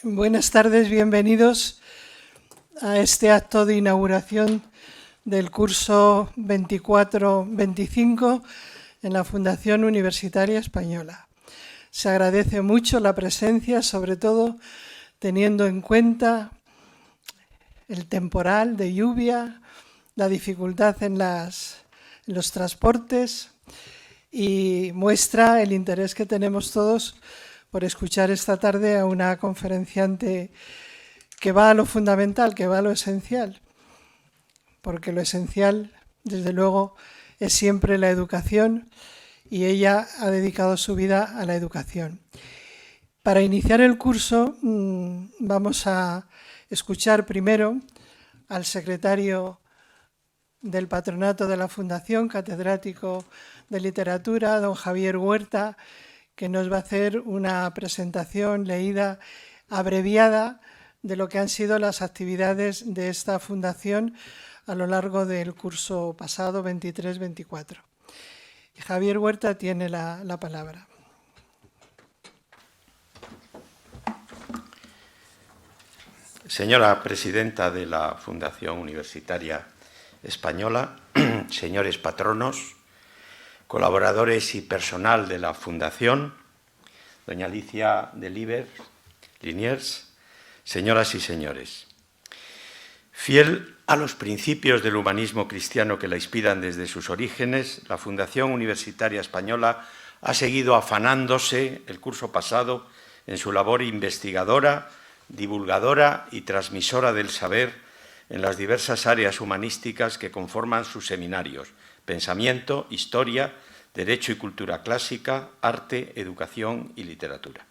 Buenas tardes, bienvenidos a este acto de inauguración del curso 24-25 en la Fundación Universitaria Española. Se agradece mucho la presencia, sobre todo teniendo en cuenta el temporal de lluvia, la dificultad en los transportes y muestra el interés que tenemos todos por escuchar esta tarde a una conferenciante que va a lo fundamental, que va a lo esencial, porque lo esencial, desde luego, es siempre la educación y ella ha dedicado su vida a la educación. Para iniciar el curso vamos a escuchar primero al secretario del Patronato de la Fundación, catedrático de Literatura, don Javier Huerta, que nos va a hacer una presentación leída abreviada de lo que han sido las actividades de esta fundación a lo largo del curso pasado 23-24. Javier Huerta tiene la palabra. Señora presidenta de la Fundación Universitaria Española, señores patronos, colaboradores y personal de la Fundación, doña Alicia de Liniers, señoras y señores. Fiel a los principios del humanismo cristiano que la inspiran desde sus orígenes, la Fundación Universitaria Española ha seguido afanándose el curso pasado en su labor investigadora, divulgadora y transmisora del saber en las diversas áreas humanísticas que conforman sus seminarios: pensamiento, historia, derecho y cultura clásica, arte, educación y literatura.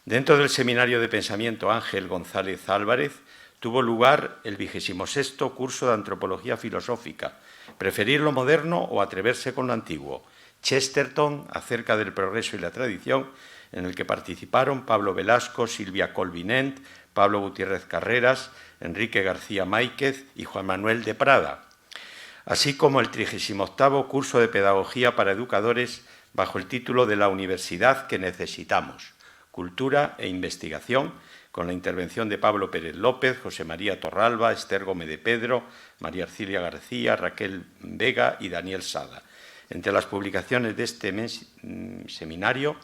Dentro del Seminario de Pensamiento Ángel González Álvarez tuvo lugar el 26º curso de Antropología Filosófica, Preferir lo moderno o atreverse con lo antiguo, Chesterton acerca del progreso y la tradición, en el que participaron Pablo Velasco, Silvia Colvinent, Pablo Gutiérrez Carreras, Enrique García Máiquez y Juan Manuel de Prada, así como el 38º curso de Pedagogía para Educadores bajo el título de La Universidad que necesitamos, Cultura e Investigación, con la intervención de Pablo Pérez López, José María Torralba, Esther Gómez de Pedro, María Arcilia García, Raquel Vega y Daniel Sada. Entre las publicaciones de este seminario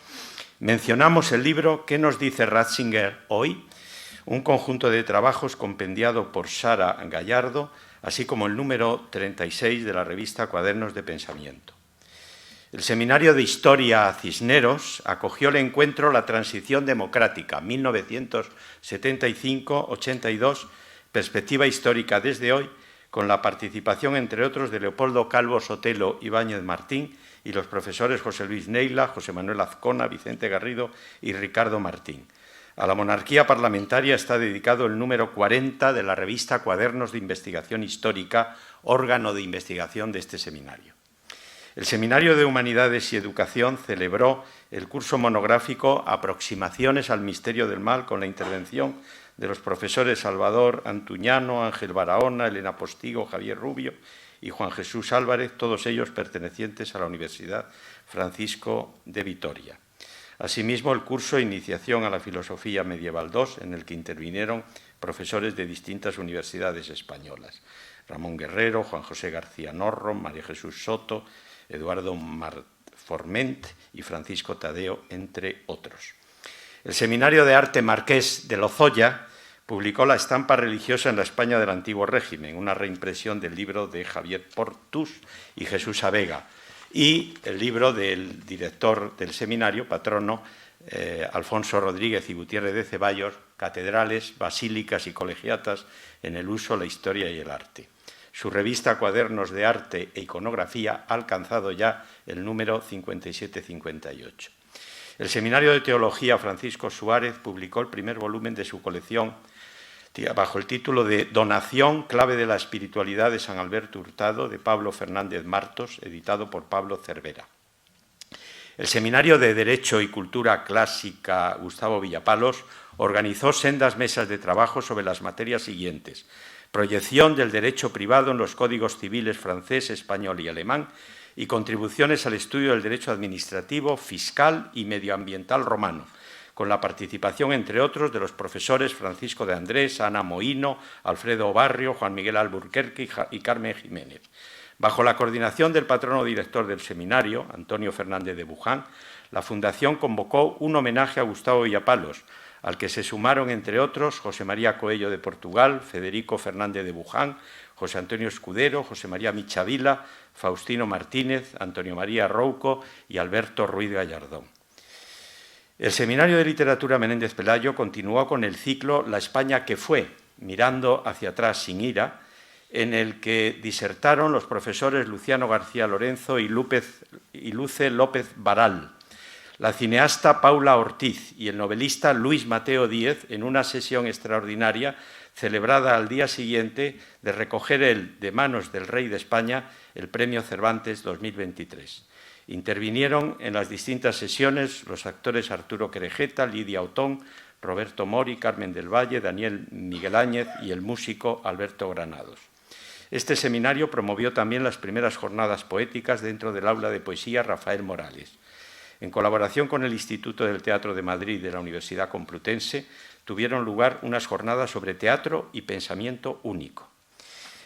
mencionamos el libro ¿Qué nos dice Ratzinger hoy?, un conjunto de trabajos compendiado por Sara Gallardo, así como el número 36 de la revista Cuadernos de Pensamiento. El Seminario de Historia Cisneros acogió el encuentro La Transición Democrática, 1975-82, Perspectiva Histórica desde hoy, con la participación, entre otros, de Leopoldo Calvo Sotelo Ibáñez Martín y los profesores José Luis Neila, José Manuel Azcona, Vicente Garrido y Ricardo Martín. A la monarquía parlamentaria está dedicado el número 40 de la revista Cuadernos de Investigación Histórica, órgano de investigación de este seminario. El Seminario de Humanidades y Educación celebró el curso monográfico Aproximaciones al Misterio del Mal, con la intervención de los profesores Salvador Antuñano, Ángel Barahona, Elena Postigo, Javier Rubio y Juan Jesús Álvarez, todos ellos pertenecientes a la Universidad Francisco de Vitoria. Asimismo, el curso Iniciación a la Filosofía Medieval II, en el que intervinieron profesores de distintas universidades españolas: Ramón Guerrero, Juan José García Norro, María Jesús Soto, Eduardo Forment y Francisco Tadeo, entre otros. El Seminario de Arte Marqués de Lozoya publicó La estampa religiosa en la España del Antiguo Régimen, una reimpresión del libro de Javier Portus y Jesús Avega, y el libro del director del seminario, patrono, Alfonso Rodríguez y Gutiérrez de Ceballos, Catedrales, Basílicas y Colegiatas en el uso, la historia y el arte. Su revista Cuadernos de Arte e Iconografía ha alcanzado ya el número 57-58. El Seminario de Teología Francisco Suárez publicó el primer volumen de su colección bajo el título de Donación, clave de la espiritualidad de San Alberto Hurtado, de Pablo Fernández Martos, editado por Pablo Cervera. El Seminario de Derecho y Cultura Clásica Gustavo Villapalos organizó sendas mesas de trabajo sobre las materias siguientes: proyección del derecho privado en los códigos civiles francés, español y alemán, y contribuciones al estudio del derecho administrativo, fiscal y medioambiental romano, con la participación, entre otros, de los profesores Francisco de Andrés, Ana Mohino, Alfredo Barrio, Juan Miguel Alburquerque y Carmen Jiménez. Bajo la coordinación del patrono director del seminario, Antonio Fernández de Buján, la Fundación convocó un homenaje a Gustavo Villapalos, al que se sumaron, entre otros, José María Coello de Portugal, Federico Fernández de Buján, José Antonio Escudero, José María Michavila, Faustino Martínez, Antonio María Rouco y Alberto Ruiz Gallardón. El Seminario de Literatura Menéndez Pelayo continuó con el ciclo La España que fue, mirando hacia atrás sin ira, en el que disertaron los profesores Luciano García Lorenzo y Luce López Baral, la cineasta Paula Ortiz y el novelista Luis Mateo Díez en una sesión extraordinaria celebrada al día siguiente de recoger de manos del Rey de España el Premio Cervantes 2023. Intervinieron en las distintas sesiones los actores Arturo Querejeta, Lidia Otón, Roberto Mori, Carmen del Valle, Daniel Miguel Áñez y el músico Alberto Granados. Este seminario promovió también las primeras jornadas poéticas dentro del aula de poesía Rafael Morales. En colaboración con el Instituto del Teatro de Madrid de la Universidad Complutense, tuvieron lugar unas jornadas sobre teatro y pensamiento único.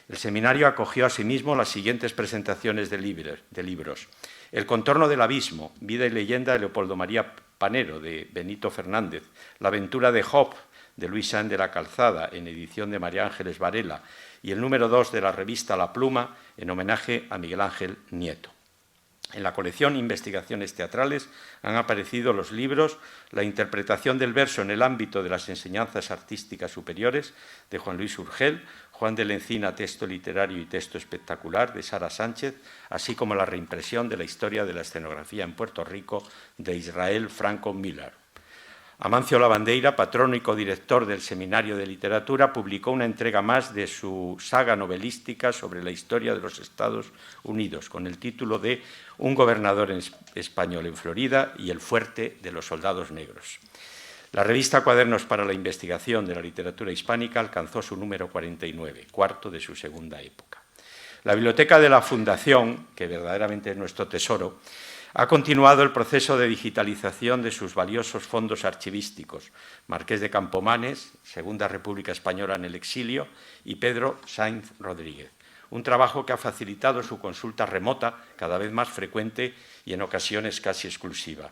El seminario acogió asimismo las siguientes presentaciones de libros. El contorno del abismo, vida y leyenda de Leopoldo María Panero, de Benito Fernández. La aventura de Job, de Luis Sáenz de la Calzada, en edición de María Ángeles Varela. Y el número 2 de la revista La Pluma, en homenaje a Miguel Ángel Nieto. En la colección Investigaciones Teatrales han aparecido los libros La interpretación del verso en el ámbito de las enseñanzas artísticas superiores, de Juan Luis Urgel, Juan de la Encina, texto literario y texto espectacular, de Sara Sánchez, así como la reimpresión de la historia de la escenografía en Puerto Rico, de Israel Franco Miller. Amancio Lavandeira, patrono y codirector del Seminario de Literatura, publicó una entrega más de su saga novelística sobre la historia de los Estados Unidos, con el título de Un gobernador español en Florida y el fuerte de los soldados negros. La revista Cuadernos para la Investigación de la Literatura Hispánica alcanzó su número 49, cuarto de su segunda época. La biblioteca de la Fundación, que verdaderamente es nuestro tesoro, ha continuado el proceso de digitalización de sus valiosos fondos archivísticos, Marqués de Campomanes, Segunda República Española en el exilio, y Pedro Sainz Rodríguez. Un trabajo que ha facilitado su consulta remota, cada vez más frecuente y en ocasiones casi exclusiva.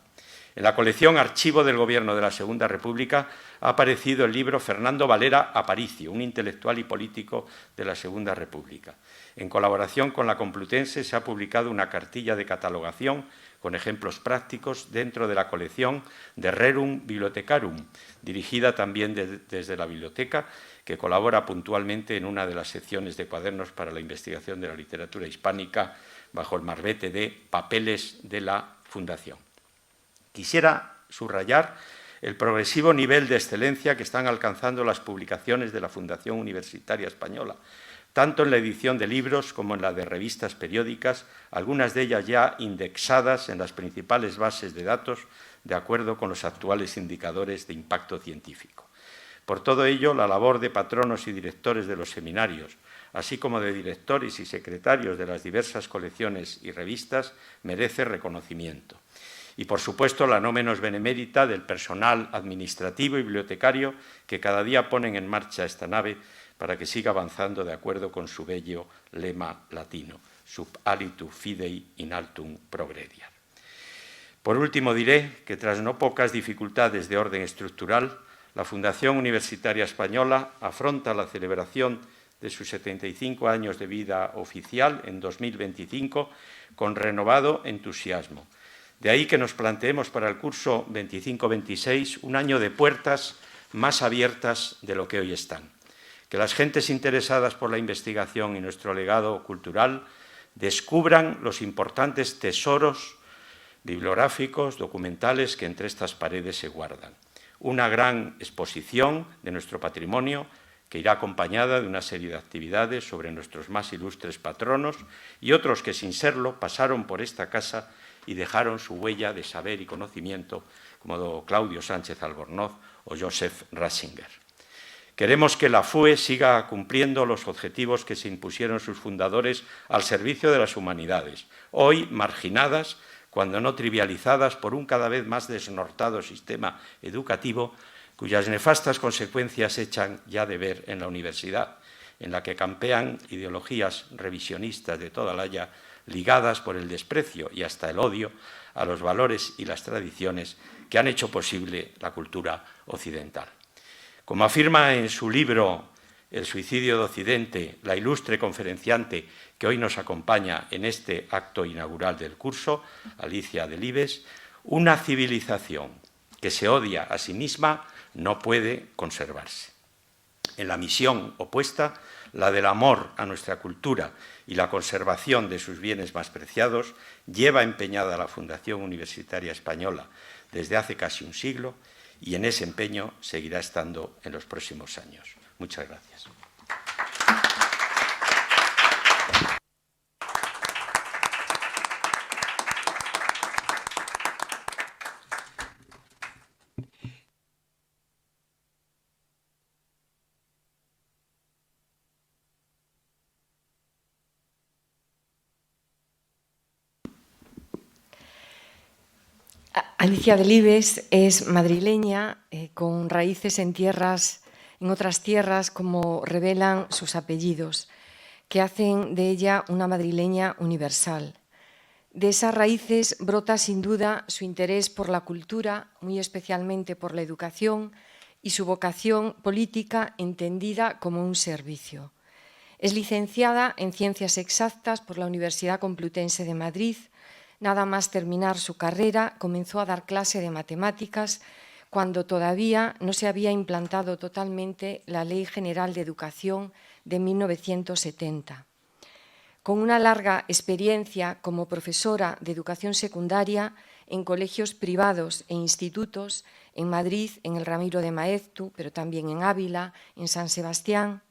En la colección Archivo del Gobierno de la Segunda República ha aparecido el libro Fernando Valera Aparicio, un intelectual y político de la Segunda República. En colaboración con la Complutense se ha publicado una cartilla de catalogación con ejemplos prácticos dentro de la colección de Rerum Bibliothecarum, dirigida también desde la biblioteca, que colabora puntualmente en una de las secciones de Cuadernos para la Investigación de la Literatura Hispánica bajo el marbete de Papeles de la Fundación. Quisiera subrayar el progresivo nivel de excelencia que están alcanzando las publicaciones de la Fundación Universitaria Española, tanto en la edición de libros como en la de revistas periódicas, algunas de ellas ya indexadas en las principales bases de datos de acuerdo con los actuales indicadores de impacto científico. Por todo ello, la labor de patronos y directores de los seminarios, así como de directores y secretarios de las diversas colecciones y revistas, merece reconocimiento. Y, por supuesto, la no menos benemérita del personal administrativo y bibliotecario que cada día ponen en marcha esta nave para que siga avanzando de acuerdo con su bello lema latino, sub alitu fidei in altum progrediar. Por último, diré que tras no pocas dificultades de orden estructural, la Fundación Universitaria Española afronta la celebración de sus 75 años de vida oficial en 2025 con renovado entusiasmo. De ahí que nos planteemos para el curso 25-26 un año de puertas más abiertas de lo que hoy están. Que las gentes interesadas por la investigación y nuestro legado cultural descubran los importantes tesoros bibliográficos, documentales que entre estas paredes se guardan. Una gran exposición de nuestro patrimonio que irá acompañada de una serie de actividades sobre nuestros más ilustres patronos y otros que sin serlo pasaron por esta casa y dejaron su huella de saber y conocimiento, como Claudio Sánchez Albornoz o Joseph Ratzinger. Queremos que la FUE siga cumpliendo los objetivos que se impusieron sus fundadores al servicio de las humanidades, hoy marginadas cuando no trivializadas por un cada vez más desnortado sistema educativo, cuyas nefastas consecuencias echan ya de ver en la universidad, en la que campean ideologías revisionistas de toda laya, ligadas por el desprecio y hasta el odio a los valores y las tradiciones que han hecho posible la cultura occidental. Como afirma en su libro El suicidio de Occidente, la ilustre conferenciante que hoy nos acompaña en este acto inaugural del curso, Alicia Delibes, una civilización que se odia a sí misma no puede conservarse. En la misión opuesta, la del amor a nuestra cultura y la conservación de sus bienes más preciados, lleva empeñada la Fundación Universitaria Española desde hace casi un siglo y en ese empeño seguirá estando en los próximos años. Muchas gracias. Alicia Delibes es madrileña, con raíces en otras tierras, como revelan sus apellidos, que hacen de ella una madrileña universal. De esas raíces brota sin duda su interés por la cultura, muy especialmente por la educación, y su vocación política entendida como un servicio. Es licenciada en Ciencias Exactas por la Universidad Complutense de Madrid. Nada más terminar su carrera, comenzó a dar clase de matemáticas cuando todavía no se había implantado totalmente la Ley General de Educación de 1970. Con una larga experiencia como profesora de educación secundaria en colegios privados e institutos, en Madrid, en el Ramiro de Maeztu, pero también en Ávila, en San Sebastián.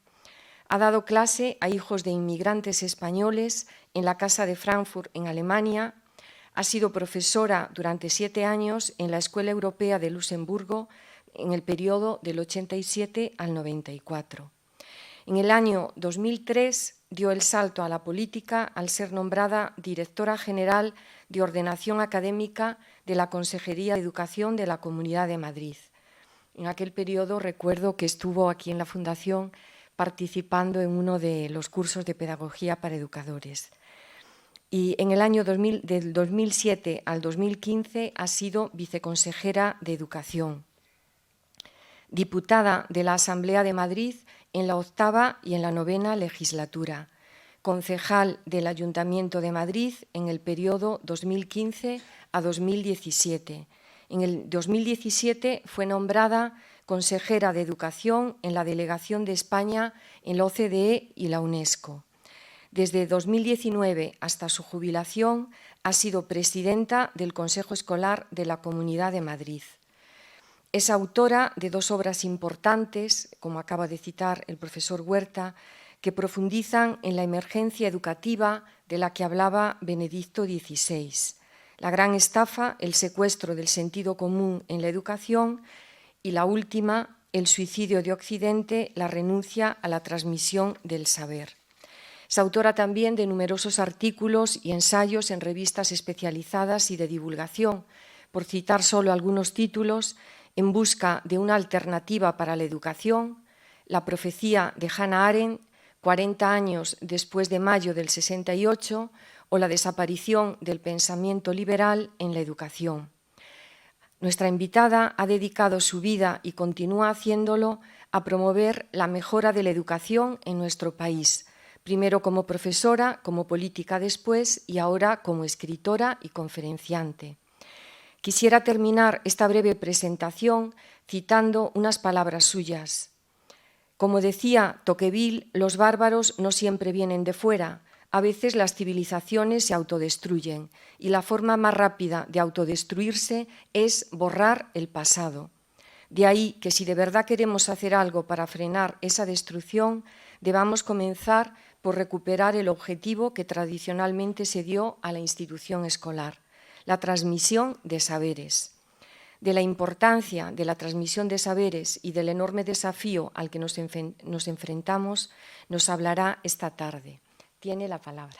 Ha dado clase a hijos de inmigrantes españoles en la Casa de Frankfurt, en Alemania. Ha sido profesora durante 7 años en la Escuela Europea de Luxemburgo en el periodo del 87 al 94. En el año 2003 dio el salto a la política al ser nombrada directora general de Ordenación Académica de la Consejería de Educación de la Comunidad de Madrid. En aquel periodo recuerdo que estuvo aquí en la Fundación participando en uno de los cursos de pedagogía para educadores. Y en el año del 2007 al 2015 ha sido viceconsejera de Educación, diputada de la Asamblea de Madrid en la 8ª y en la 9ª legislatura, concejal del Ayuntamiento de Madrid en el periodo 2015 a 2017. En el 2017 fue nombrada consejera de Educación en la Delegación de España en la OCDE y la UNESCO. Desde 2019 hasta su jubilación ha sido presidenta del Consejo Escolar de la Comunidad de Madrid. Es autora de 2 obras importantes, como acaba de citar el profesor Huerta, que profundizan en la emergencia educativa de la que hablaba Benedicto XVI. La gran estafa, el secuestro del sentido común en la educación, y la última, el suicidio de Occidente, la renuncia a la transmisión del saber. Es autora también de numerosos artículos y ensayos en revistas especializadas y de divulgación. Por citar solo algunos títulos: En busca de una alternativa para la educación, La profecía de Hannah Arendt, 40 años después de mayo del 68, o La desaparición del pensamiento liberal en la educación. Nuestra invitada ha dedicado su vida y continúa haciéndolo a promover la mejora de la educación en nuestro país, primero como profesora, como política después y ahora como escritora y conferenciante. Quisiera terminar esta breve presentación citando unas palabras suyas. Como decía Tocqueville, los bárbaros no siempre vienen de fuera. A veces las civilizaciones se autodestruyen y la forma más rápida de autodestruirse es borrar el pasado. De ahí que si de verdad queremos hacer algo para frenar esa destrucción, debamos comenzar por recuperar el objetivo que tradicionalmente se dio a la institución escolar: la transmisión de saberes. De la importancia de la transmisión de saberes y del enorme desafío al que nos enfrentamos nos hablará esta tarde. Tiene la palabra.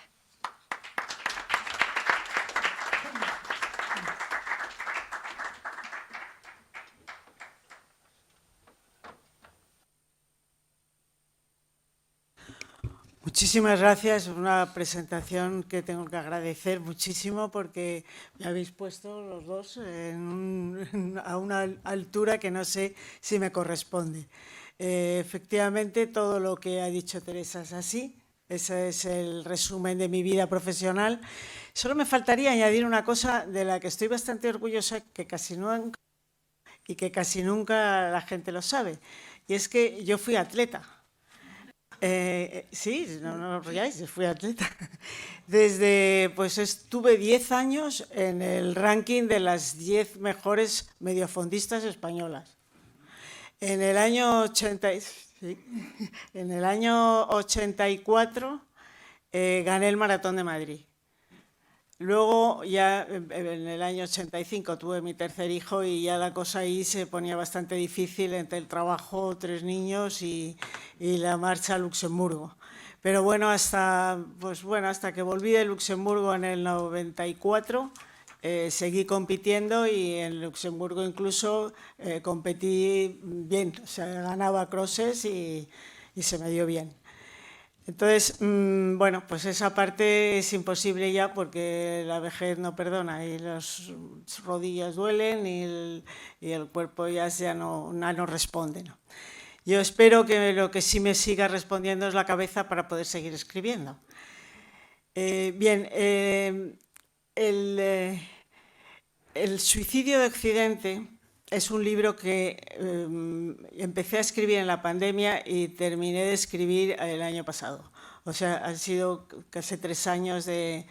Muchísimas gracias, una presentación que tengo que agradecer muchísimo porque me habéis puesto los dos a una altura que no sé si me corresponde. Efectivamente, todo lo que ha dicho Teresa es así, ese es el resumen de mi vida profesional. Solo me faltaría añadir una cosa de la que estoy bastante orgullosa que casi nunca la gente lo sabe, y es que yo fui atleta. Sí, no os riáis, yo fui atleta. Pues estuve 10 años en el ranking de las 10 mejores mediofondistas españolas. En el año 84 gané el Maratón de Madrid. Luego ya en el año 85 tuve mi tercer hijo y ya la cosa ahí se ponía bastante difícil entre el trabajo, 3 niños y la marcha a Luxemburgo. Pero bueno, hasta que volví de Luxemburgo en el 94, seguí compitiendo y en Luxemburgo incluso competí bien, o sea, ganaba crosses y se me dio bien. Entonces, bueno, pues esa parte es imposible ya porque la vejez no perdona y las rodillas duelen y el cuerpo ya no responde, ¿no? Yo espero que lo que sí me siga respondiendo es la cabeza para poder seguir escribiendo. Bien, El suicidio de Occidente es un libro que empecé a escribir en la pandemia y terminé de escribir el año pasado. O sea, han sido casi 3 años de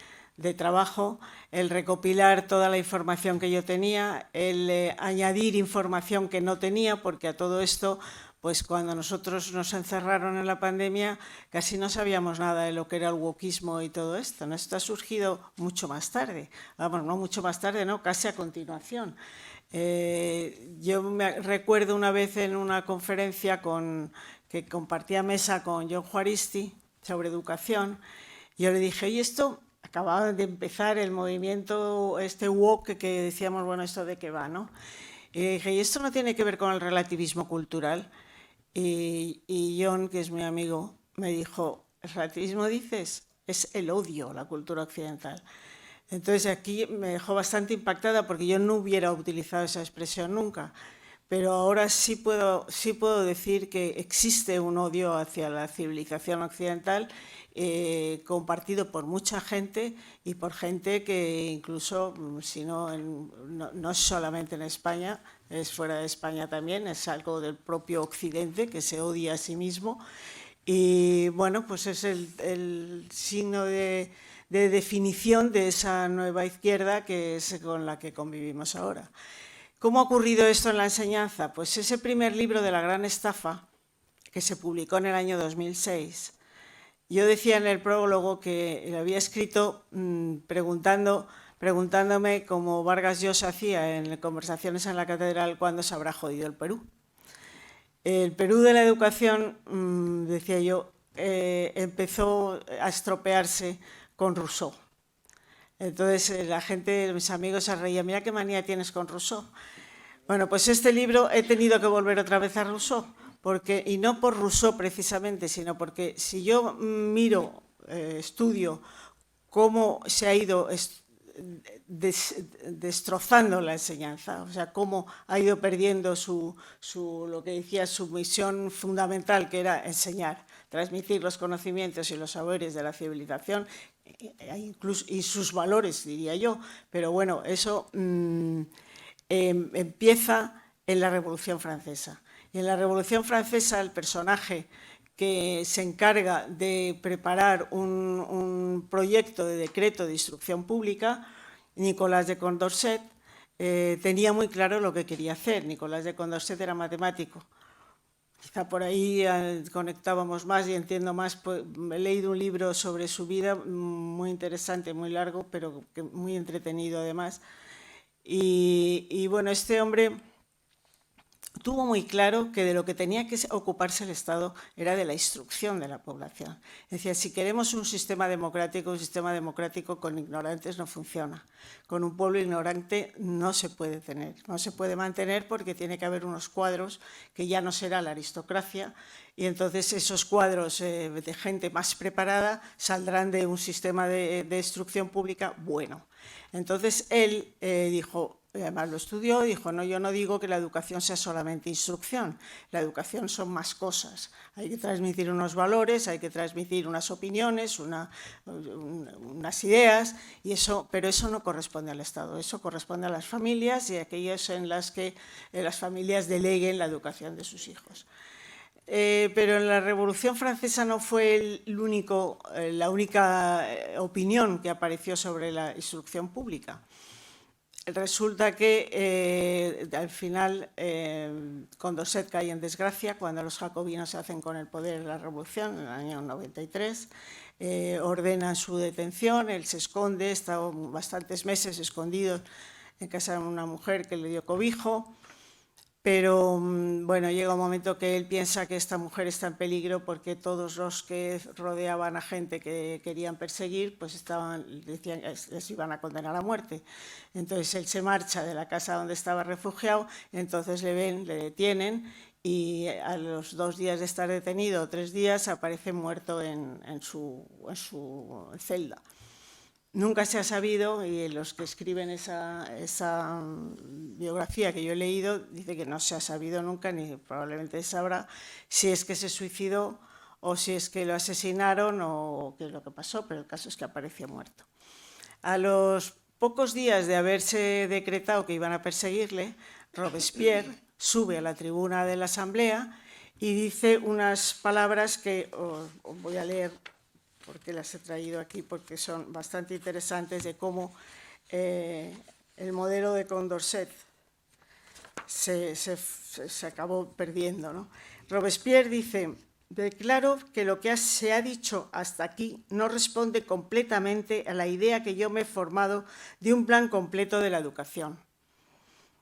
trabajo, el recopilar toda la información que yo tenía, el añadir información que no tenía, porque a todo esto, pues cuando nosotros nos encerraron en la pandemia, casi no sabíamos nada de lo que era el wokismo y todo esto. Esto ha surgido mucho más tarde. Vamos, no mucho más tarde, no, casi a continuación. Yo me recuerdo una vez en una conferencia que compartía mesa con Jon Juaristi sobre educación, y yo le dije, oye, esto acababa de empezar el movimiento woke que decíamos, bueno, ¿esto de qué va, no? Y le dije, ¿y esto no tiene que ver con el relativismo cultural? Y Jon, que es mi amigo, me dijo, ¿el relativismo dices? Es el odio, la cultura occidental. Entonces aquí me dejó bastante impactada porque yo no hubiera utilizado esa expresión nunca, pero ahora sí puedo decir que existe un odio hacia la civilización occidental compartido por mucha gente y por gente que incluso, si no es solamente en España, es fuera de España también, es algo del propio Occidente que se odia a sí mismo. Y bueno, pues es el signo de definición de esa nueva izquierda que es con la que convivimos ahora. ¿Cómo ha ocurrido esto en la enseñanza? Pues ese primer libro de la gran estafa, que se publicó en el año 2006, yo decía en el prólogo que lo había escrito preguntándome, como Vargas Llosa hacía en conversaciones en la catedral, cuándo se habrá jodido el Perú. El Perú de la educación, decía yo, empezó a estropearse con Rousseau. Entonces la gente, mis amigos se reían, mira qué manía tienes con Rousseau. Bueno, pues este libro he tenido que volver otra vez a Rousseau, y no por Rousseau precisamente, sino porque si yo miro, estudio cómo se ha ido destrozando la enseñanza, o sea, cómo ha ido perdiendo lo que decía, su misión fundamental, que era enseñar, transmitir los conocimientos y los saberes de la civilización, incluso, y sus valores, diría yo. Pero bueno, eso empieza en la Revolución Francesa. Y en la Revolución Francesa el personaje que se encarga de preparar un proyecto de decreto de instrucción pública, Nicolas de Condorcet, tenía muy claro lo que quería hacer. Nicolas de Condorcet era matemático. Quizá por ahí conectábamos más y entiendo más. Pues, he leído un libro sobre su vida muy interesante, muy largo, pero muy entretenido además. Y bueno, este hombre tuvo muy claro que de lo que tenía que ocuparse el Estado era de la instrucción de la población. Decía, si queremos un sistema democrático con ignorantes no funciona. Con un pueblo ignorante no se puede tener, no se puede mantener porque tiene que haber unos cuadros que ya no será la aristocracia, y entonces esos cuadros de gente más preparada saldrán de un sistema de instrucción pública bueno. Entonces él dijo, además lo estudió, dijo, no, yo no digo que la educación sea solamente instrucción, la educación son más cosas. Hay que transmitir unos valores, hay que transmitir unas opiniones, unas ideas, pero eso no corresponde al Estado, eso corresponde a las familias y a aquellas en las que las familias deleguen la educación de sus hijos. Pero en la Revolución Francesa no fue la única opinión que apareció sobre la instrucción pública. Resulta que al final Condorcet cae en desgracia cuando los jacobinos se hacen con el poder en la Revolución, en el año 93, ordenan su detención, él se esconde, está bastantes meses escondido en casa de una mujer que le dio cobijo. Pero bueno, llega un momento que él piensa que esta mujer está en peligro porque todos los que rodeaban a gente que querían perseguir, pues decían que les iban a condenar a muerte. Entonces él se marcha de la casa donde estaba refugiado, entonces le detienen y a los 2 días de estar detenido, 3 días, aparece muerto en su celda. Nunca se ha sabido, y los que escriben esa biografía que yo he leído, dice que no se ha sabido nunca, ni probablemente se sabrá, si es que se suicidó o si es que lo asesinaron o qué es lo que pasó, pero el caso es que apareció muerto. A los pocos días de haberse decretado que iban a perseguirle, Robespierre sube a la tribuna de la Asamblea y dice unas palabras que os voy a leer porque las he traído aquí porque son bastante interesantes de cómo el modelo de Condorcet se acabó perdiendo, ¿no? Robespierre dice, declaro que lo que se ha dicho hasta aquí no responde completamente a la idea que yo me he formado de un plan completo de la educación.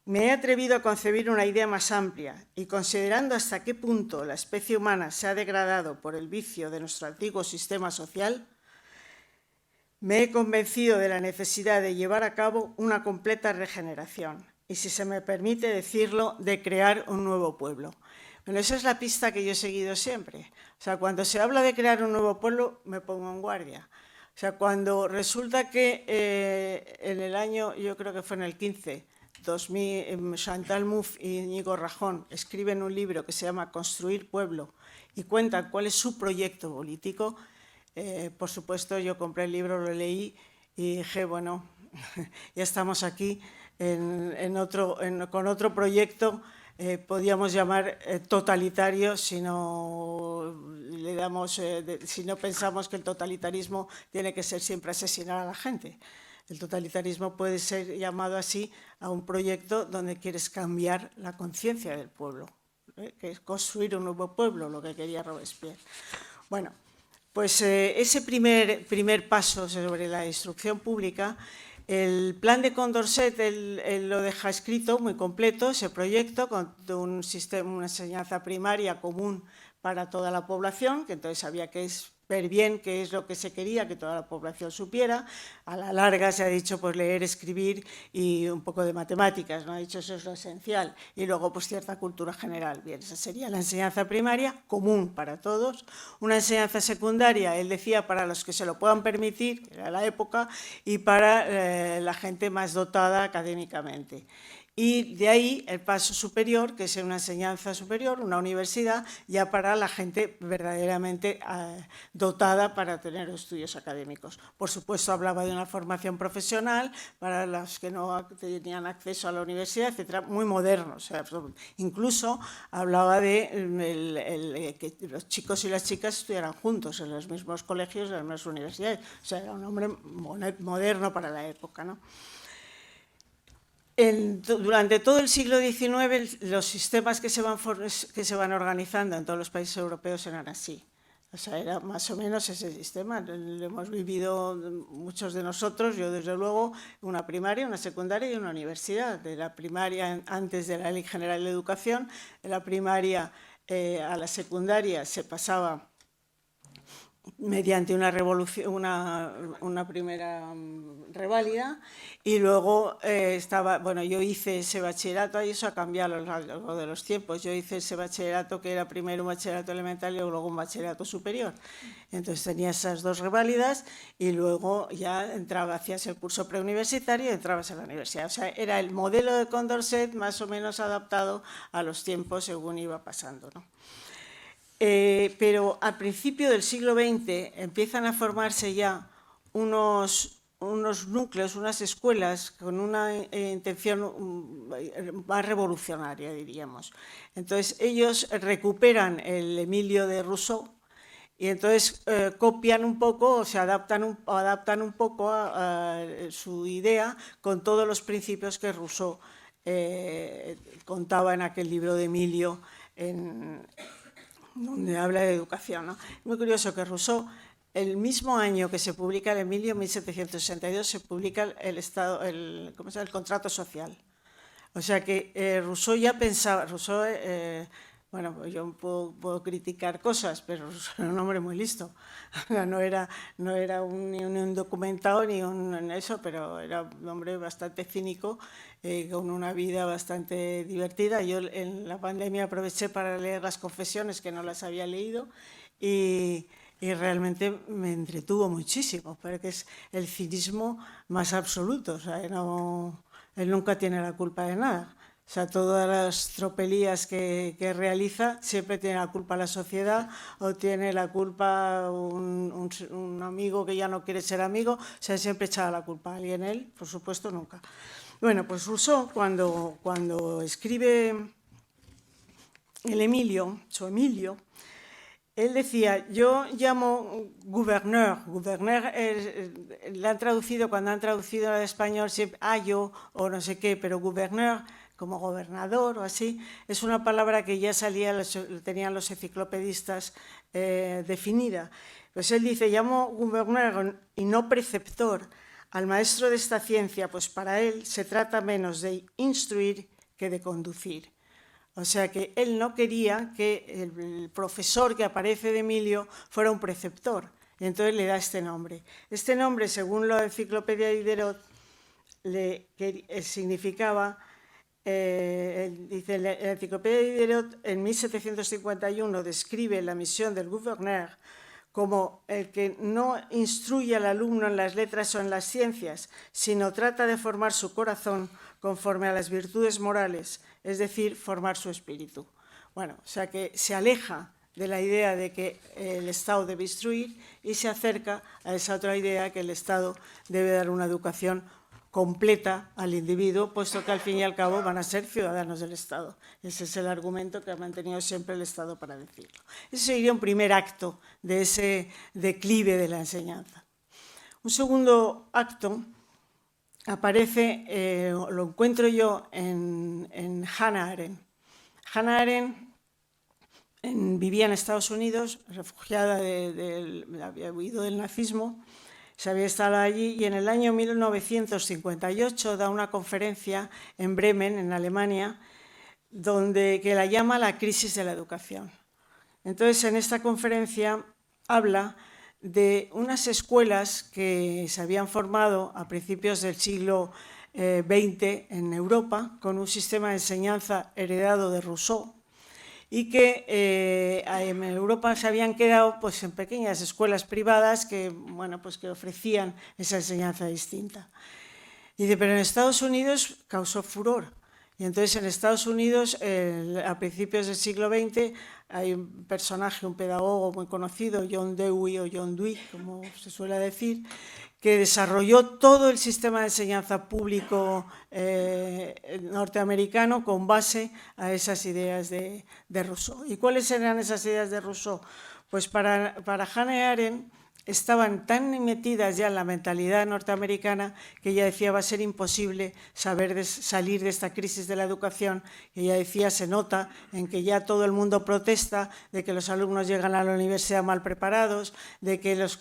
Me he atrevido a concebir una idea más amplia y considerando hasta qué punto la especie humana se ha degradado por el vicio de nuestro antiguo sistema social, me he convencido de la necesidad de llevar a cabo una completa regeneración y, si se me permite decirlo, de crear un nuevo pueblo. Bueno, esa es la pista que yo he seguido siempre. O sea, cuando se habla de crear un nuevo pueblo, me pongo en guardia. O sea, cuando resulta que en el año, yo creo que fue en el 15, 2000, Chantal Mouffe y Íñigo Rajón escriben un libro que se llama Construir Pueblo y cuentan cuál es su proyecto político. Por supuesto, yo compré el libro, lo leí y dije, bueno, ya estamos aquí con otro proyecto, podríamos llamar totalitario si no pensamos que el totalitarismo tiene que ser siempre asesinar a la gente. El totalitarismo puede ser llamado así a un proyecto donde quieres cambiar la conciencia del pueblo, que es construir un nuevo pueblo, lo que quería Robespierre. Bueno, pues ese primer paso sobre la instrucción pública, el plan de Condorcet él lo deja escrito muy completo, ese proyecto, con un sistema, una enseñanza primaria común para toda la población, que entonces había que ver bien qué es lo que se quería que toda la población supiera. A la larga se ha dicho pues leer, escribir y un poco de matemáticas, ¿no? Ha dicho eso es lo esencial. Y luego pues cierta cultura general. Bien, esa sería la enseñanza primaria, común para todos. Una enseñanza secundaria, él decía, para los que se lo puedan permitir, era la época, y para la gente más dotada académicamente. Y de ahí el paso superior, que es una enseñanza superior, una universidad, ya para la gente verdaderamente dotada para tener estudios académicos. Por supuesto, hablaba de una formación profesional para los que no tenían acceso a la universidad, etcétera, muy moderno. O sea, incluso hablaba de que los chicos y las chicas estudiaran juntos en los mismos colegios, en las mismas universidades. O sea, era un hombre moderno para la época, ¿no? Durante todo el siglo XIX, los sistemas que se van organizando en todos los países europeos eran así. O sea, era más o menos ese sistema. Lo hemos vivido muchos de nosotros, yo desde luego, una primaria, una secundaria y una universidad. De la primaria, antes de la Ley General de Educación, de la primaria a la secundaria se pasaba mediante una primera reválida, y luego yo hice ese bachillerato, y eso ha cambiado a lo largo de los tiempos. Yo hice ese bachillerato que era primero un bachillerato elemental y luego un bachillerato superior. Entonces tenía esas dos reválidas y luego ya hacías el curso preuniversitario y entrabas a la universidad. O sea, era el modelo de Condorcet más o menos adaptado a los tiempos según iba pasando, ¿no? Pero al principio del siglo XX empiezan a formarse ya unos núcleos, unas escuelas con una intención más revolucionaria, diríamos. Entonces ellos recuperan el Emilio de Rousseau y entonces copian un poco, o se adaptan un poco a su idea con todos los principios que Rousseau contaba en aquel libro de Emilio, donde habla de educación, ¿no? Muy curioso que Rousseau, el mismo año que se publica el Emilio, en 1762, se publica el contrato social. O sea que Rousseau ya pensaba, bueno, yo puedo criticar cosas, pero Rousseau era un hombre muy listo. No era ni un documentado ni un eso, pero era un hombre bastante cínico, con una vida bastante divertida. Yo en la pandemia aproveché para leer las Confesiones, que no las había leído, y realmente me entretuvo muchísimo, porque es el cinismo más absoluto. O sea, él nunca tiene la culpa de nada. O sea, todas las tropelías que realiza siempre tiene la culpa la sociedad, o tiene la culpa un amigo que ya no quiere ser amigo. O sea, siempre echaba la culpa a alguien. Él, por supuesto, nunca. Bueno, pues Rousseau, cuando escribe el Emilio, su Emilio, él decía, yo llamo gouverneur, le han traducido, cuando han traducido al español, siempre ayo o no sé qué, pero gouverneur, como gobernador o así, es una palabra que ya tenían los enciclopedistas definida. Pues él dice, llamo gouverneur y no preceptor al maestro de esta ciencia, pues para él se trata menos de instruir que de conducir. O sea que él no quería que el profesor que aparece de Emilio fuera un preceptor, y entonces le da este nombre. Este nombre, según la enciclopedia de Diderot, significaba, dice la enciclopedia de Diderot, en 1751 describe la misión del gouverneur como el que no instruye al alumno en las letras o en las ciencias, sino trata de formar su corazón conforme a las virtudes morales, es decir, formar su espíritu. Bueno, o sea que se aleja de la idea de que el Estado debe instruir y se acerca a esa otra idea, que el Estado debe dar una educación completa al individuo, puesto que al fin y al cabo van a ser ciudadanos del Estado. Ese es el argumento que ha mantenido siempre el Estado para decirlo. Ese sería un primer acto de ese declive de la enseñanza. Un segundo acto aparece, lo encuentro yo en Hannah Arendt. Hannah Arendt vivía en Estados Unidos, refugiada había huido del nazismo, se había instalado allí, y en el año 1958 da una conferencia en Bremen, en Alemania, que la llama la crisis de la educación. Entonces, en esta conferencia habla de unas escuelas que se habían formado a principios del siglo XX en Europa, con un sistema de enseñanza heredado de Rousseau, y que en Europa se habían quedado pues, en pequeñas escuelas privadas que ofrecían esa enseñanza distinta. Y dice, pero en Estados Unidos causó furor. Y entonces en Estados Unidos, a principios del siglo XX, hay un personaje, un pedagogo muy conocido, John Dewey o John Dewey, como se suele decir, que desarrolló todo el sistema de enseñanza público norteamericano con base a esas ideas de Rousseau. ¿Y cuáles eran esas ideas de Rousseau? Pues para Hannah Arendt estaban tan metidas ya en la mentalidad norteamericana que ella decía va a ser imposible salir de esta crisis de la educación. Y ella decía, se nota en que ya todo el mundo protesta de que los alumnos llegan a la universidad mal preparados, de que los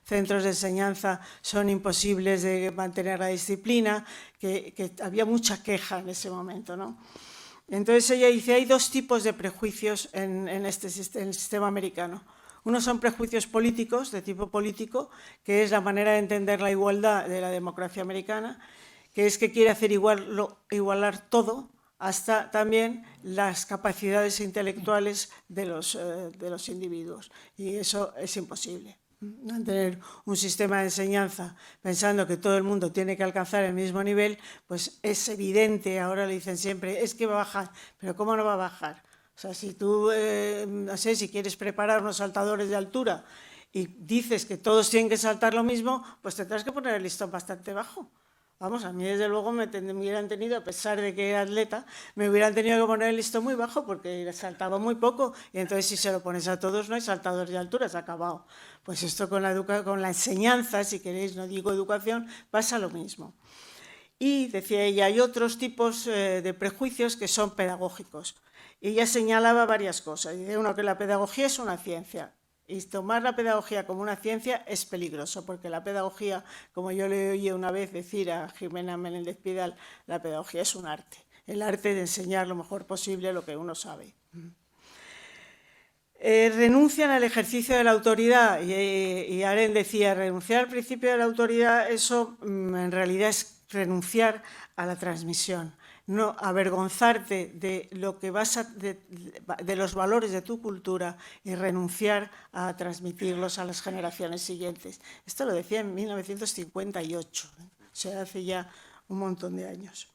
centros de enseñanza son imposibles de mantener la disciplina, que había mucha queja en ese momento, ¿no? Entonces ella dice, hay dos tipos de prejuicios en el sistema americano. Unos son prejuicios políticos, de tipo político, que es la manera de entender la igualdad de la democracia americana, que es que quiere hacer igualar todo, hasta también las capacidades intelectuales de los individuos. Y eso es imposible. Mantener un sistema de enseñanza pensando que todo el mundo tiene que alcanzar el mismo nivel, pues es evidente, ahora le dicen siempre, es que va a bajar, pero ¿cómo no va a bajar? O sea, si tú, no sé, si quieres preparar unos saltadores de altura y dices que todos tienen que saltar lo mismo, pues tendrás que poner el listón bastante bajo. Vamos, a mí desde luego me hubieran tenido, a pesar de que era atleta, me hubieran tenido que poner el listón muy bajo porque saltaba muy poco y entonces si se lo pones a todos no hay saltadores de altura, se ha acabado. Pues esto con la enseñanza, si queréis, no digo educación, pasa lo mismo. Y decía ella, hay otros tipos de prejuicios que son pedagógicos. Y ella señalaba varias cosas. Dice uno, que la pedagogía es una ciencia. Y tomar la pedagogía como una ciencia es peligroso, porque la pedagogía, como yo le oí una vez decir a Jimena Menéndez Pidal, la pedagogía es un arte, el arte de enseñar lo mejor posible lo que uno sabe. Renuncian al ejercicio de la autoridad, y Arendt decía, renunciar al principio de la autoridad, eso en realidad es renunciar a la transmisión. No avergonzarte de lo que de los valores de tu cultura y renunciar a transmitirlos a las generaciones siguientes. Esto lo decía en 1958, o sea, hace ya un montón de años.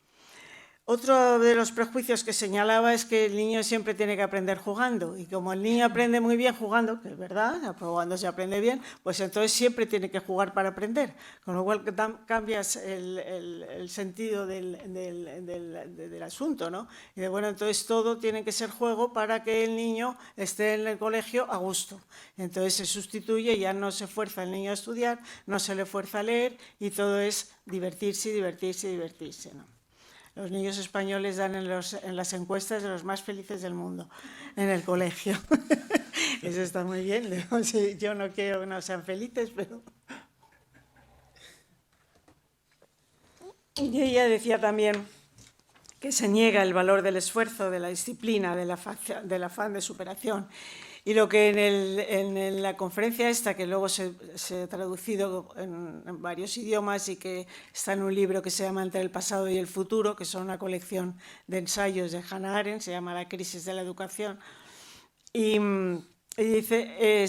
Otro de los prejuicios que señalaba es que el niño siempre tiene que aprender jugando, y como el niño aprende muy bien jugando, que es verdad, jugando se aprende bien, pues entonces siempre tiene que jugar para aprender, con lo cual cambias el sentido del asunto, ¿no? Y de, bueno, entonces todo tiene que ser juego para que el niño esté en el colegio a gusto. Entonces se sustituye, ya no se fuerza el niño a estudiar, no se le fuerza a leer, y todo es divertirse, divertirse, divertirse, ¿no? Los niños españoles dan en las encuestas de los más felices del mundo, en el colegio. Eso está muy bien. Yo no quiero que no sean felices, pero... Y ella decía también que se niega el valor del esfuerzo, de la disciplina, del afán de superación. Y lo que en la conferencia esta, que luego se ha traducido en varios idiomas y que está en un libro que se llama Entre el pasado y el futuro, que son una colección de ensayos de Hannah Arendt, se llama La crisis de la educación, y dice,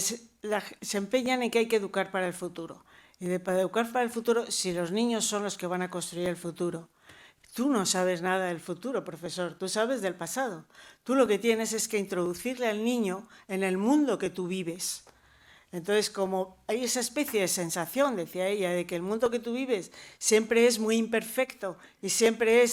se empeñan en que hay que educar para el futuro. Y para educar para el futuro, si los niños son los que van a construir el futuro, tú no sabes nada del futuro, profesor, tú sabes del pasado. Tú lo que tienes es que introducirle al niño en el mundo que tú vives. Entonces, como hay esa especie de sensación, decía ella, de que el mundo que tú vives siempre es muy imperfecto y siempre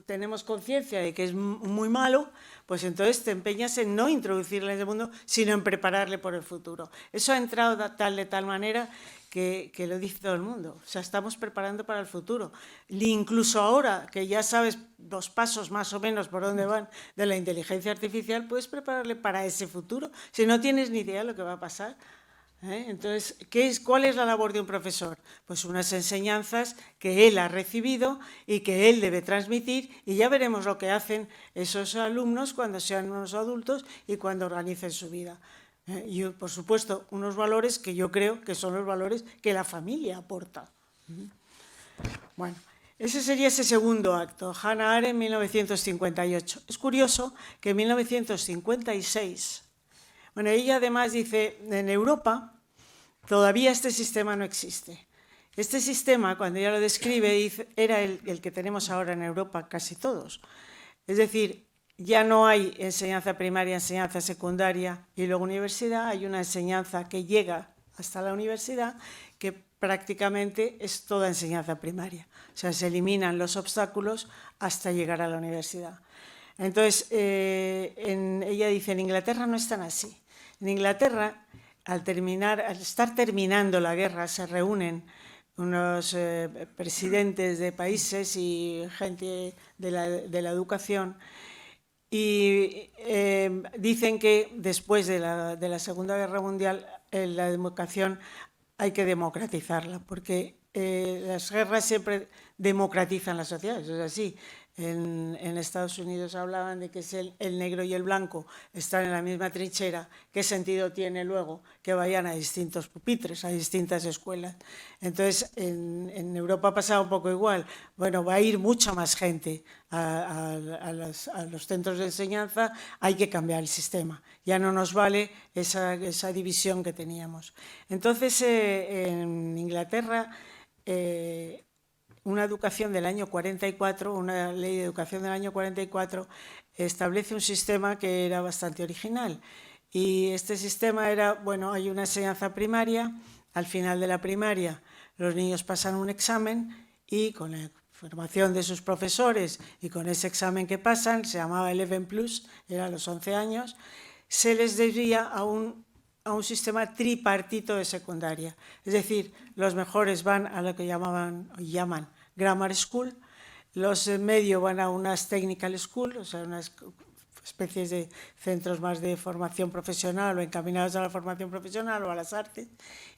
tenemos conciencia de que es muy malo, pues entonces te empeñas en no introducirle en el mundo, sino en prepararle por el futuro. Eso ha entrado de tal manera que lo dice todo el mundo. O sea, estamos preparando para el futuro. Incluso ahora que ya sabes los pasos más o menos por dónde van de la inteligencia artificial, puedes prepararle para ese futuro. Si no tienes ni idea de lo que va a pasar. Entonces, ¿cuál es la labor de un profesor? Pues unas enseñanzas que él ha recibido y que él debe transmitir, y ya veremos lo que hacen esos alumnos cuando sean unos adultos y cuando organicen su vida. Y, por supuesto, unos valores que yo creo que son los valores que la familia aporta. Bueno, ese sería ese segundo acto, Hannah Arendt, 1958. Es curioso que en 1956, bueno, ella además dice, en Europa todavía este sistema no existe. Este sistema, cuando ella lo describe, dice, era el que tenemos ahora en Europa casi todos. Es decir, ya no hay enseñanza primaria, enseñanza secundaria y luego universidad, hay una enseñanza que llega hasta la universidad que prácticamente es toda enseñanza primaria. O sea, se eliminan los obstáculos hasta llegar a la universidad. Entonces, ella dice, en Inglaterra no es tan así. En Inglaterra al estar terminando la guerra, se reúnen unos presidentes de países y gente de la educación y dicen que después de la Segunda Guerra Mundial la educación hay que democratizarla, porque las guerras siempre democratizan las sociedades, es así. En Estados Unidos hablaban de que si el negro y el blanco están en la misma trinchera, ¿qué sentido tiene luego que vayan a distintos pupitres, a distintas escuelas? Entonces, en Europa pasa un poco igual. Bueno, va a ir mucha más gente a los centros de enseñanza, hay que cambiar el sistema. Ya no nos vale esa división que teníamos. Entonces, en Inglaterra, una educación del año 44, una ley de educación del año 44, establece un sistema que era bastante original. Y este sistema era, bueno, hay una enseñanza primaria, al final de la primaria los niños pasan un examen y con la formación de sus profesores y con ese examen que pasan, se llamaba 11+, era a los 11 años, se les desvía a un sistema tripartito de secundaria. Es decir, los mejores van a lo que llaman Grammar School, los en medio van a unas Technical School, o sea, unas especies de centros más de formación profesional o encaminados a la formación profesional o a las artes,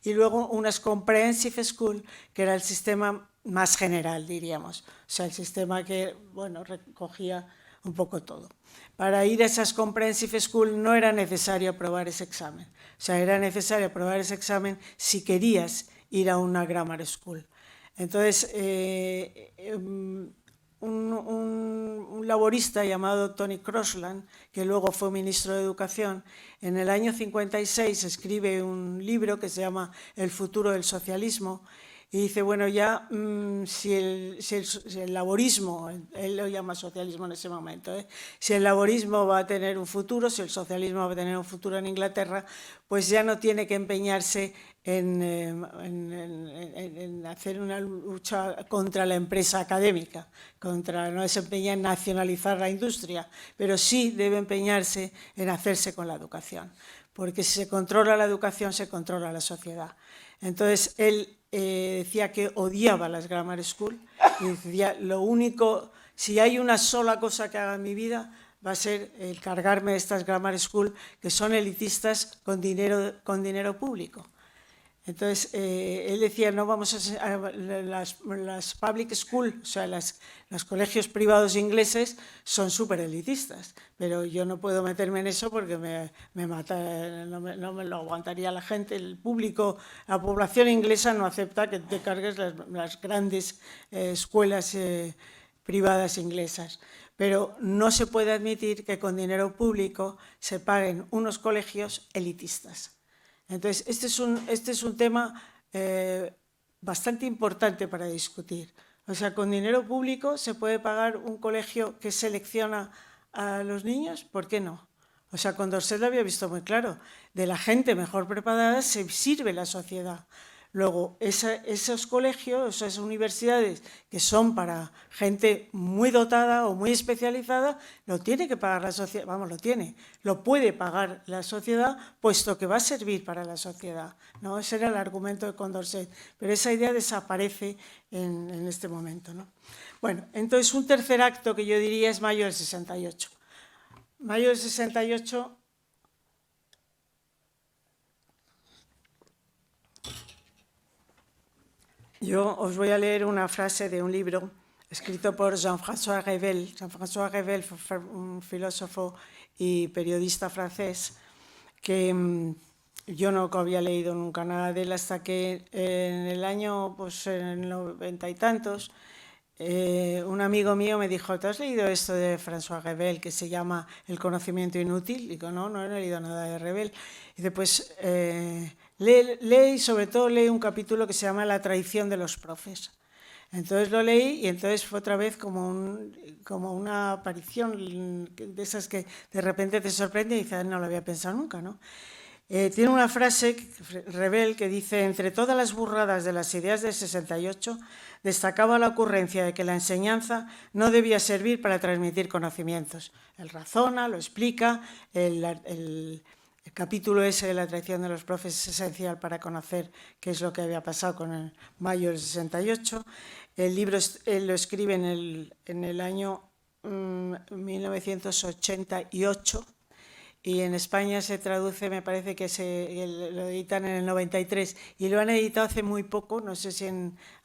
y luego unas Comprehensive School, que era el sistema más general, diríamos, o sea, el sistema que, bueno, recogía un poco todo. Para ir a esas Comprehensive School no era necesario aprobar ese examen, o sea, era necesario aprobar ese examen si querías ir a una Grammar School. Entonces, un laborista llamado Tony Crosland, que luego fue ministro de Educación, en el año 56 escribe un libro que se llama El futuro del socialismo, y dice, bueno, ya si el laborismo, él lo llama socialismo en ese momento, si el laborismo va a tener un futuro, si el socialismo va a tener un futuro en Inglaterra, pues ya no tiene que empeñarse en hacer una lucha contra la empresa académica, no se empeña en nacionalizar la industria, pero sí debe empeñarse en hacerse con la educación, porque si se controla la educación, se controla la sociedad. Entonces, él decía que odiaba las Grammar School y decía, lo único, si hay una sola cosa que haga en mi vida, va a ser el cargarme de estas Grammar School que son elitistas con dinero público. Entonces, él decía, no vamos a las public school, o sea, los colegios privados ingleses son súper elitistas, pero yo no puedo meterme en eso porque me mata, no me lo aguantaría la gente, el público, la población inglesa no acepta que te cargues las grandes escuelas privadas inglesas. Pero no se puede admitir que con dinero público se paguen unos colegios elitistas. Entonces, este es un tema bastante importante para discutir. O sea, con dinero público se puede pagar un colegio que selecciona a los niños, ¿por qué no? O sea, Condorcet lo había visto muy claro. De la gente mejor preparada se sirve la sociedad. Luego, esos colegios, esas universidades que son para gente muy dotada o muy especializada, lo tiene que pagar la sociedad, vamos, lo puede pagar la sociedad, puesto que va a servir para la sociedad, ¿no? Ese era el argumento de Condorcet, pero esa idea desaparece en este momento, ¿no? Bueno, entonces un tercer acto que yo diría es mayo del 68. Mayo del 68... Yo os voy a leer una frase de un libro escrito por Jean-François Revel. Jean-François Revel fue un filósofo y periodista francés que yo no había leído nunca nada de él hasta que en el año, pues en el 90 y tantos, un amigo mío me dijo, ¿te has leído esto de François Revel que se llama El conocimiento inútil? Digo, no he leído nada de Revel. Y después... Lee y sobre todo lee un capítulo que se llama La traición de los profes. Entonces lo leí y entonces fue otra vez como una aparición de esas que de repente te sorprende y dices, no lo había pensado nunca, ¿no? Tiene una frase, Revel, que dice, entre todas las burradas de las ideas del 68, destacaba la ocurrencia de que la enseñanza no debía servir para transmitir conocimientos. Él razona, lo explica, el El capítulo ese de la traición de los profes es esencial para conocer qué es lo que había pasado con el mayo del 68. El libro lo escribe en el año 1988 y en España se traduce, me parece que lo editan en el 93 y lo han editado hace muy poco, no sé si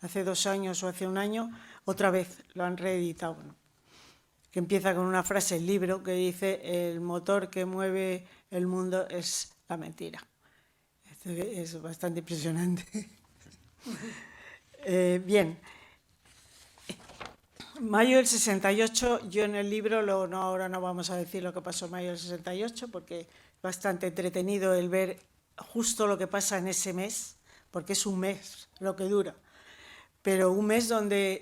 hace 2 años o hace 1 año, otra vez lo han reeditado. Bueno, que empieza con una frase, el libro, que dice: el motor que mueve el mundo es la mentira. Esto es bastante impresionante. Bien. Mayo del 68, yo en el libro, ahora no vamos a decir lo que pasó en mayo del 68, porque es bastante entretenido el ver justo lo que pasa en ese mes, porque es un mes lo que dura, pero un mes donde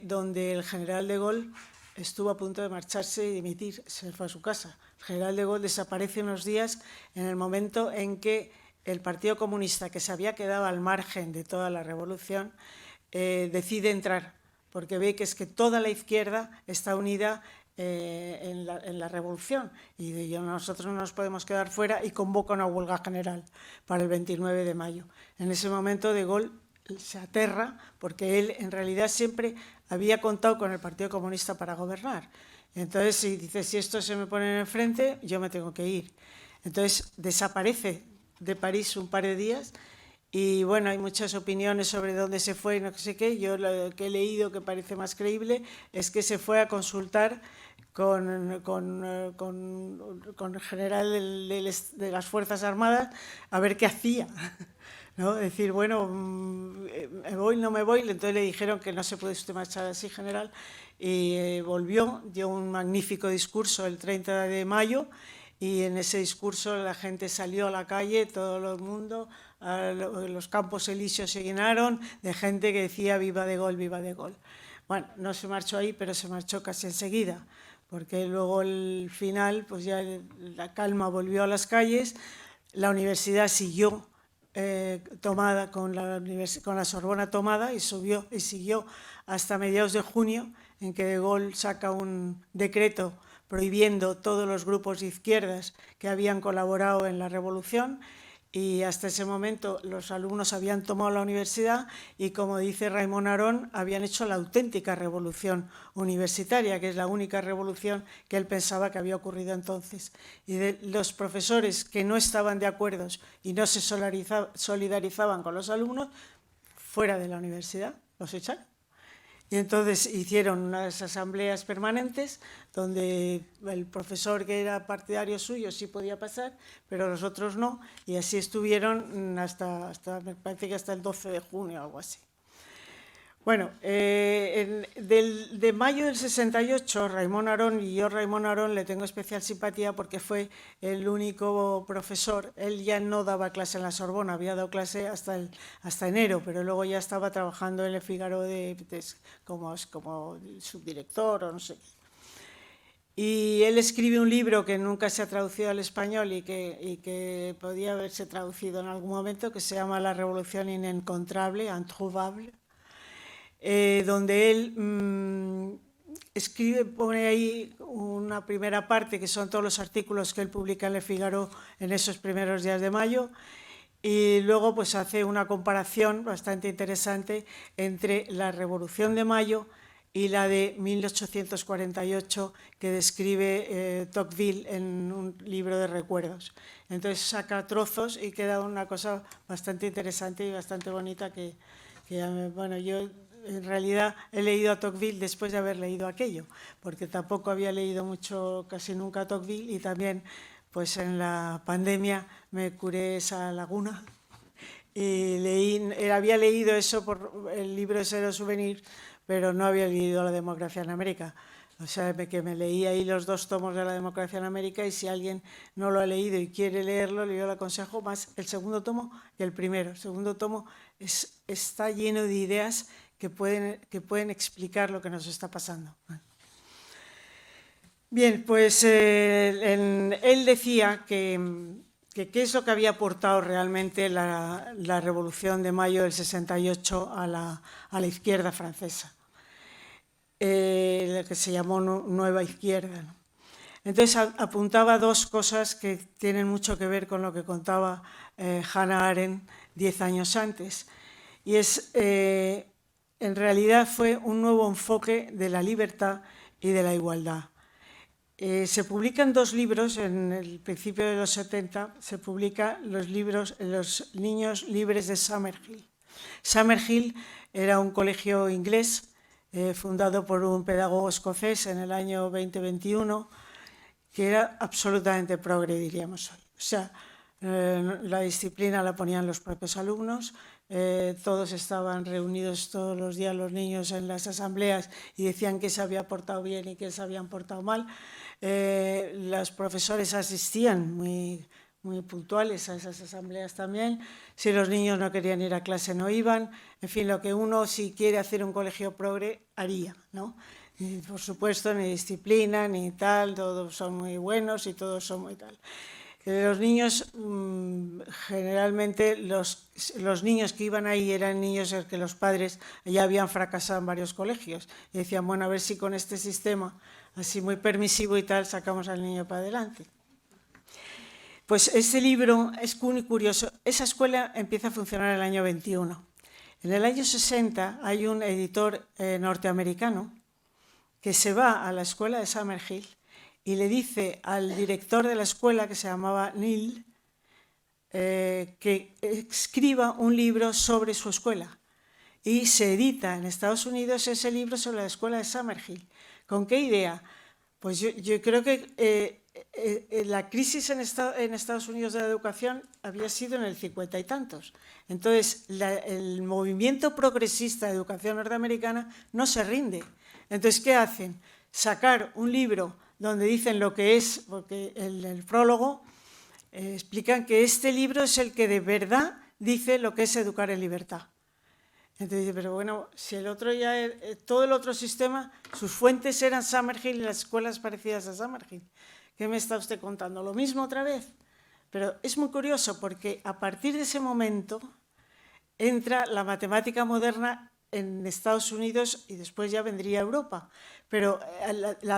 el general de Gaulle estuvo a punto de marcharse y dimitir, se fue a su casa. El general de Gaulle desaparece unos días en el momento en que el Partido Comunista, que se había quedado al margen de toda la revolución, decide entrar, porque ve que es que toda la izquierda está unida en la revolución y nosotros no nos podemos quedar fuera, y convoca una huelga general para el 29 de mayo. En ese momento de Gaulle se aterra porque él en realidad siempre había contado con el Partido Comunista para gobernar. Entonces, si dice, si esto se me pone enfrente, yo me tengo que ir. Entonces desaparece de París un par de días. Y bueno, hay muchas opiniones sobre dónde se fue y no sé qué. Yo lo que he leído, que parece más creíble, es que se fue a consultar con el general de las Fuerzas Armadas a ver qué hacía, ¿no? Decir, bueno, me voy, no me voy. Entonces le dijeron que no se puede usted marchar así, general. Y volvió, dio un magnífico discurso el 30 de mayo. Y en ese discurso la gente salió a la calle, todo el mundo, los campos elíseos se llenaron de gente que decía viva de Gaulle, viva de Gaulle. Bueno, no se marchó ahí, pero se marchó casi enseguida, porque luego al final pues ya la calma volvió a las calles, la universidad siguió tomada con la Sorbona tomada y siguió hasta mediados de junio, en que de Gaulle saca un decreto prohibiendo todos los grupos de izquierdas que habían colaborado en la revolución, y hasta ese momento los alumnos habían tomado la universidad y, como dice Raymond Aron, habían hecho la auténtica revolución universitaria, que es la única revolución que él pensaba que había ocurrido entonces. Y de los profesores que no estaban de acuerdo y no se solidarizaban con los alumnos, fuera de la universidad, los echaron. Y entonces hicieron unas asambleas permanentes donde el profesor que era partidario suyo sí podía pasar, pero los otros no, y así estuvieron hasta me parece que hasta el 12 de junio o algo así. Bueno, de mayo del 68, Raymond Aron, y yo Raymond Aron le tengo especial simpatía porque fue el único profesor. Él ya no daba clase en la Sorbona, había dado clase hasta enero, pero luego ya estaba trabajando en Le Figaro como subdirector o no sé. Y él escribe un libro que nunca se ha traducido al español y que podía haberse traducido en algún momento, que se llama La Revolución Inencontrable, Introuvable, donde él pone ahí una primera parte, que son todos los artículos que él publica en Le Figaro en esos primeros días de mayo, y luego pues hace una comparación bastante interesante entre la Revolución de Mayo y la de 1848 que describe Tocqueville en un libro de recuerdos. Entonces saca trozos y queda una cosa bastante interesante y bastante bonita que bueno, yo en realidad he leído a Tocqueville después de haber leído aquello, porque tampoco había leído mucho, casi nunca a Tocqueville, y también pues en la pandemia me curé esa laguna y había leído eso por el libro de Zero Souvenir, pero no había leído La Democracia en América. O sea, que me leí ahí los 2 tomos de La Democracia en América, y si alguien no lo ha leído y quiere leerlo, yo le aconsejo más el segundo tomo que el primero. El segundo tomo está lleno de ideas que pueden explicar lo que nos está pasando. Bien, pues él decía que qué es lo que había aportado realmente la Revolución de Mayo del 68 a la izquierda francesa, lo que se llamó Nueva Izquierda, ¿no? Entonces apuntaba dos cosas que tienen mucho que ver con lo que contaba Hannah Arendt 10 años antes. Y en realidad fue un nuevo enfoque de la libertad y de la igualdad. Se publican 2 libros, en el principio de los 70, se publican los libros Los niños libres de Summerhill. Summerhill era un colegio inglés fundado por un pedagogo escocés en el año 2021, que era absolutamente progre, diríamos hoy. O sea, la disciplina la ponían los propios alumnos, todos estaban reunidos todos los días los niños en las asambleas y decían que se había portado bien y que se habían portado mal. Los profesores asistían muy puntuales a esas asambleas también. Si los niños no querían ir a clase no iban. En fin, lo que uno, si quiere hacer un colegio progre, haría, ¿no? Y, por supuesto, ni disciplina, ni tal, todos son muy buenos y todos son muy tal. Los niños, generalmente, los niños que iban ahí eran niños que los padres ya habían fracasado en varios colegios. Y decían, bueno, a ver si con este sistema, así muy permisivo y tal, sacamos al niño para adelante. Pues este libro es muy curioso. Esa escuela empieza a funcionar en el año 21. En el año 60 hay un editor norteamericano que se va a la escuela de Summerhill y le dice al director de la escuela, que se llamaba Neil, que escriba un libro sobre su escuela. Y se edita en Estados Unidos ese libro sobre la escuela de Summerhill. ¿Con qué idea? Pues yo creo que la crisis en Estados Unidos de la educación había sido en el 50 y tantos. Entonces, el movimiento progresista de educación norteamericana no se rinde. Entonces, ¿qué hacen? Sacar un libro donde dicen lo que es, porque en el prólogo explican que este libro es el que de verdad dice lo que es educar en libertad. Entonces, pero bueno, si el otro ya, todo el otro sistema, sus fuentes eran Summerhill y las escuelas parecidas a Summerhill. ¿Qué me está usted contando? ¿Lo mismo otra vez? Pero es muy curioso porque a partir de ese momento entra la matemática moderna en Estados Unidos y después ya vendría a Europa. Pero la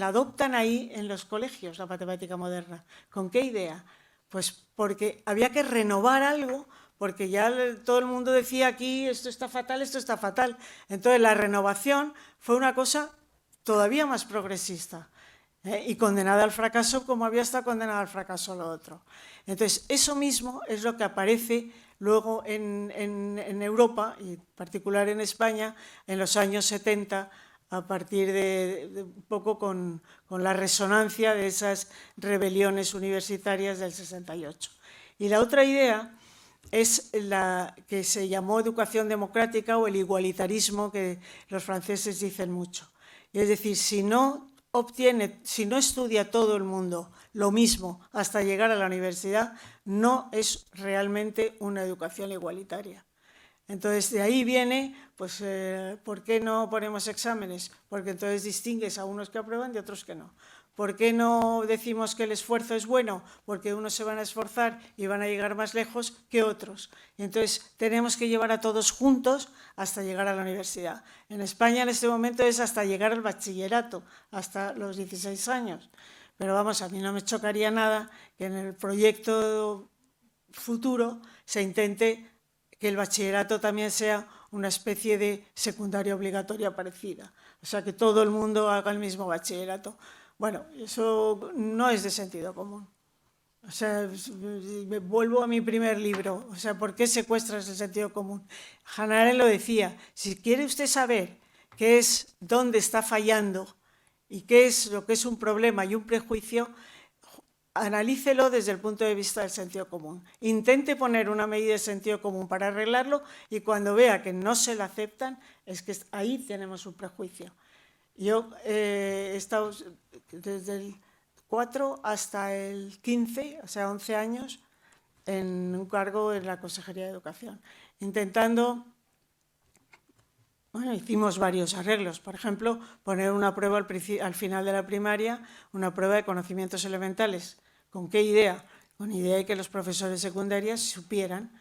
adoptan ahí en los colegios, la matemática moderna. ¿Con qué idea? Pues porque había que renovar algo, porque ya todo el mundo decía aquí esto está fatal, esto está fatal. Entonces la renovación fue una cosa todavía más progresista y condenada al fracaso como había estado condenada al fracaso lo otro. Entonces eso mismo es lo que aparece luego en Europa, y en particular en España, en los años 70, a partir de un poco con la resonancia de esas rebeliones universitarias del 68. Y la otra idea es la que se llamó educación democrática o el igualitarismo, que los franceses dicen mucho. Y es decir, si no estudia todo el mundo lo mismo hasta llegar a la universidad, no es realmente una educación igualitaria. Entonces, de ahí viene, pues, ¿por qué no ponemos exámenes? Porque entonces distingues a unos que aprueban y otros que no. ¿Por qué no decimos que el esfuerzo es bueno? Porque unos se van a esforzar y van a llegar más lejos que otros. Y entonces, tenemos que llevar a todos juntos hasta llegar a la universidad. En España, en este momento, es hasta llegar al bachillerato, hasta los 16 años. Pero vamos, a mí no me chocaría nada que en el proyecto futuro se intente que el bachillerato también sea una especie de secundaria obligatoria parecida. O sea, que todo el mundo haga el mismo bachillerato. Bueno, eso no es de sentido común. O sea, me vuelvo a mi primer libro. O sea, ¿por qué secuestras el sentido común? Hannah Arendt lo decía, si quiere usted saber qué es, dónde está fallando y qué es lo que es un problema y un prejuicio, analícelo desde el punto de vista del sentido común. Intente poner una medida de sentido común para arreglarlo y cuando vea que no se la aceptan, es que ahí tenemos un prejuicio. Yo he estado desde el 4 hasta el 15, o sea, 11 años, en un cargo en la Consejería de Educación, intentando, bueno, hicimos varios arreglos. Por ejemplo, poner una prueba al final de la primaria, una prueba de conocimientos elementales. ¿Con qué idea? Con idea de que los profesores secundarios supieran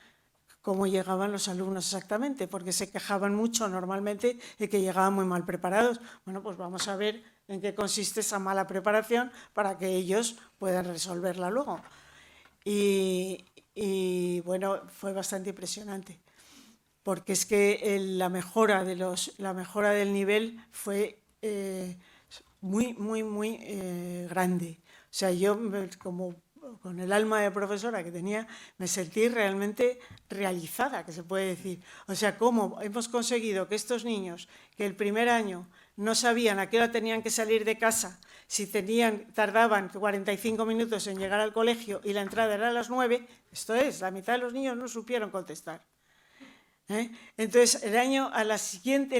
cómo llegaban los alumnos exactamente, porque se quejaban mucho normalmente de que llegaban muy mal preparados. Bueno, pues vamos a ver en qué consiste esa mala preparación para que ellos puedan resolverla luego. Y bueno, fue bastante impresionante, porque es que la mejora del nivel fue muy, muy, muy grande. O sea, yo como con el alma de profesora que tenía, me sentí realmente realizada, que se puede decir. O sea, cómo hemos conseguido que estos niños, que el primer año no sabían a qué hora tenían que salir de casa, si tardaban 45 minutos en llegar al colegio y la entrada era a las 9, esto es, la mitad de los niños no supieron contestar. Entonces, el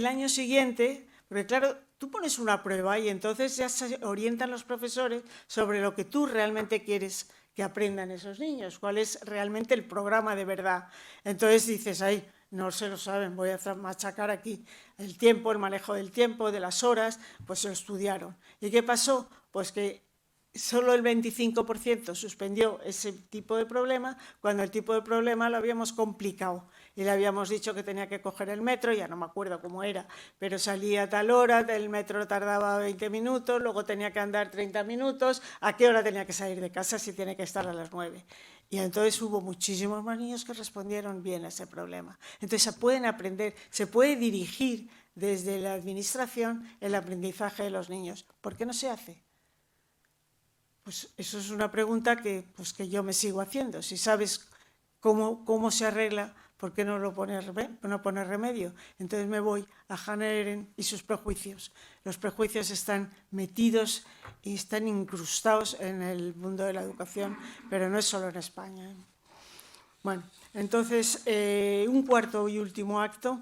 año siguiente, porque claro, tú pones una prueba y entonces ya se orientan los profesores sobre lo que tú realmente quieres que aprendan esos niños, cuál es realmente el programa de verdad. Entonces dices, ay, no se lo saben, voy a machacar aquí el tiempo, el manejo del tiempo, de las horas, pues se lo estudiaron. ¿Y qué pasó? Pues que solo el 25% suspendió ese tipo de problema, cuando el tipo de problema lo habíamos complicado y le habíamos dicho que tenía que coger el metro, ya no me acuerdo cómo era, pero salía a tal hora, el metro tardaba 20 minutos, luego tenía que andar 30 minutos, ¿a qué hora tenía que salir de casa si tiene que estar a las 9? Y entonces hubo muchísimos más niños que respondieron bien a ese problema. Entonces se pueden aprender, se puede dirigir desde la administración el aprendizaje de los niños. ¿Por qué no se hace? Pues eso es una pregunta que yo me sigo haciendo. Si sabes cómo se arregla, ¿por qué no poner remedio? Entonces me voy a Hannah Arendt y sus prejuicios. Los prejuicios están metidos y están incrustados en el mundo de la educación, pero no es solo en España. Bueno, entonces, un cuarto y último acto,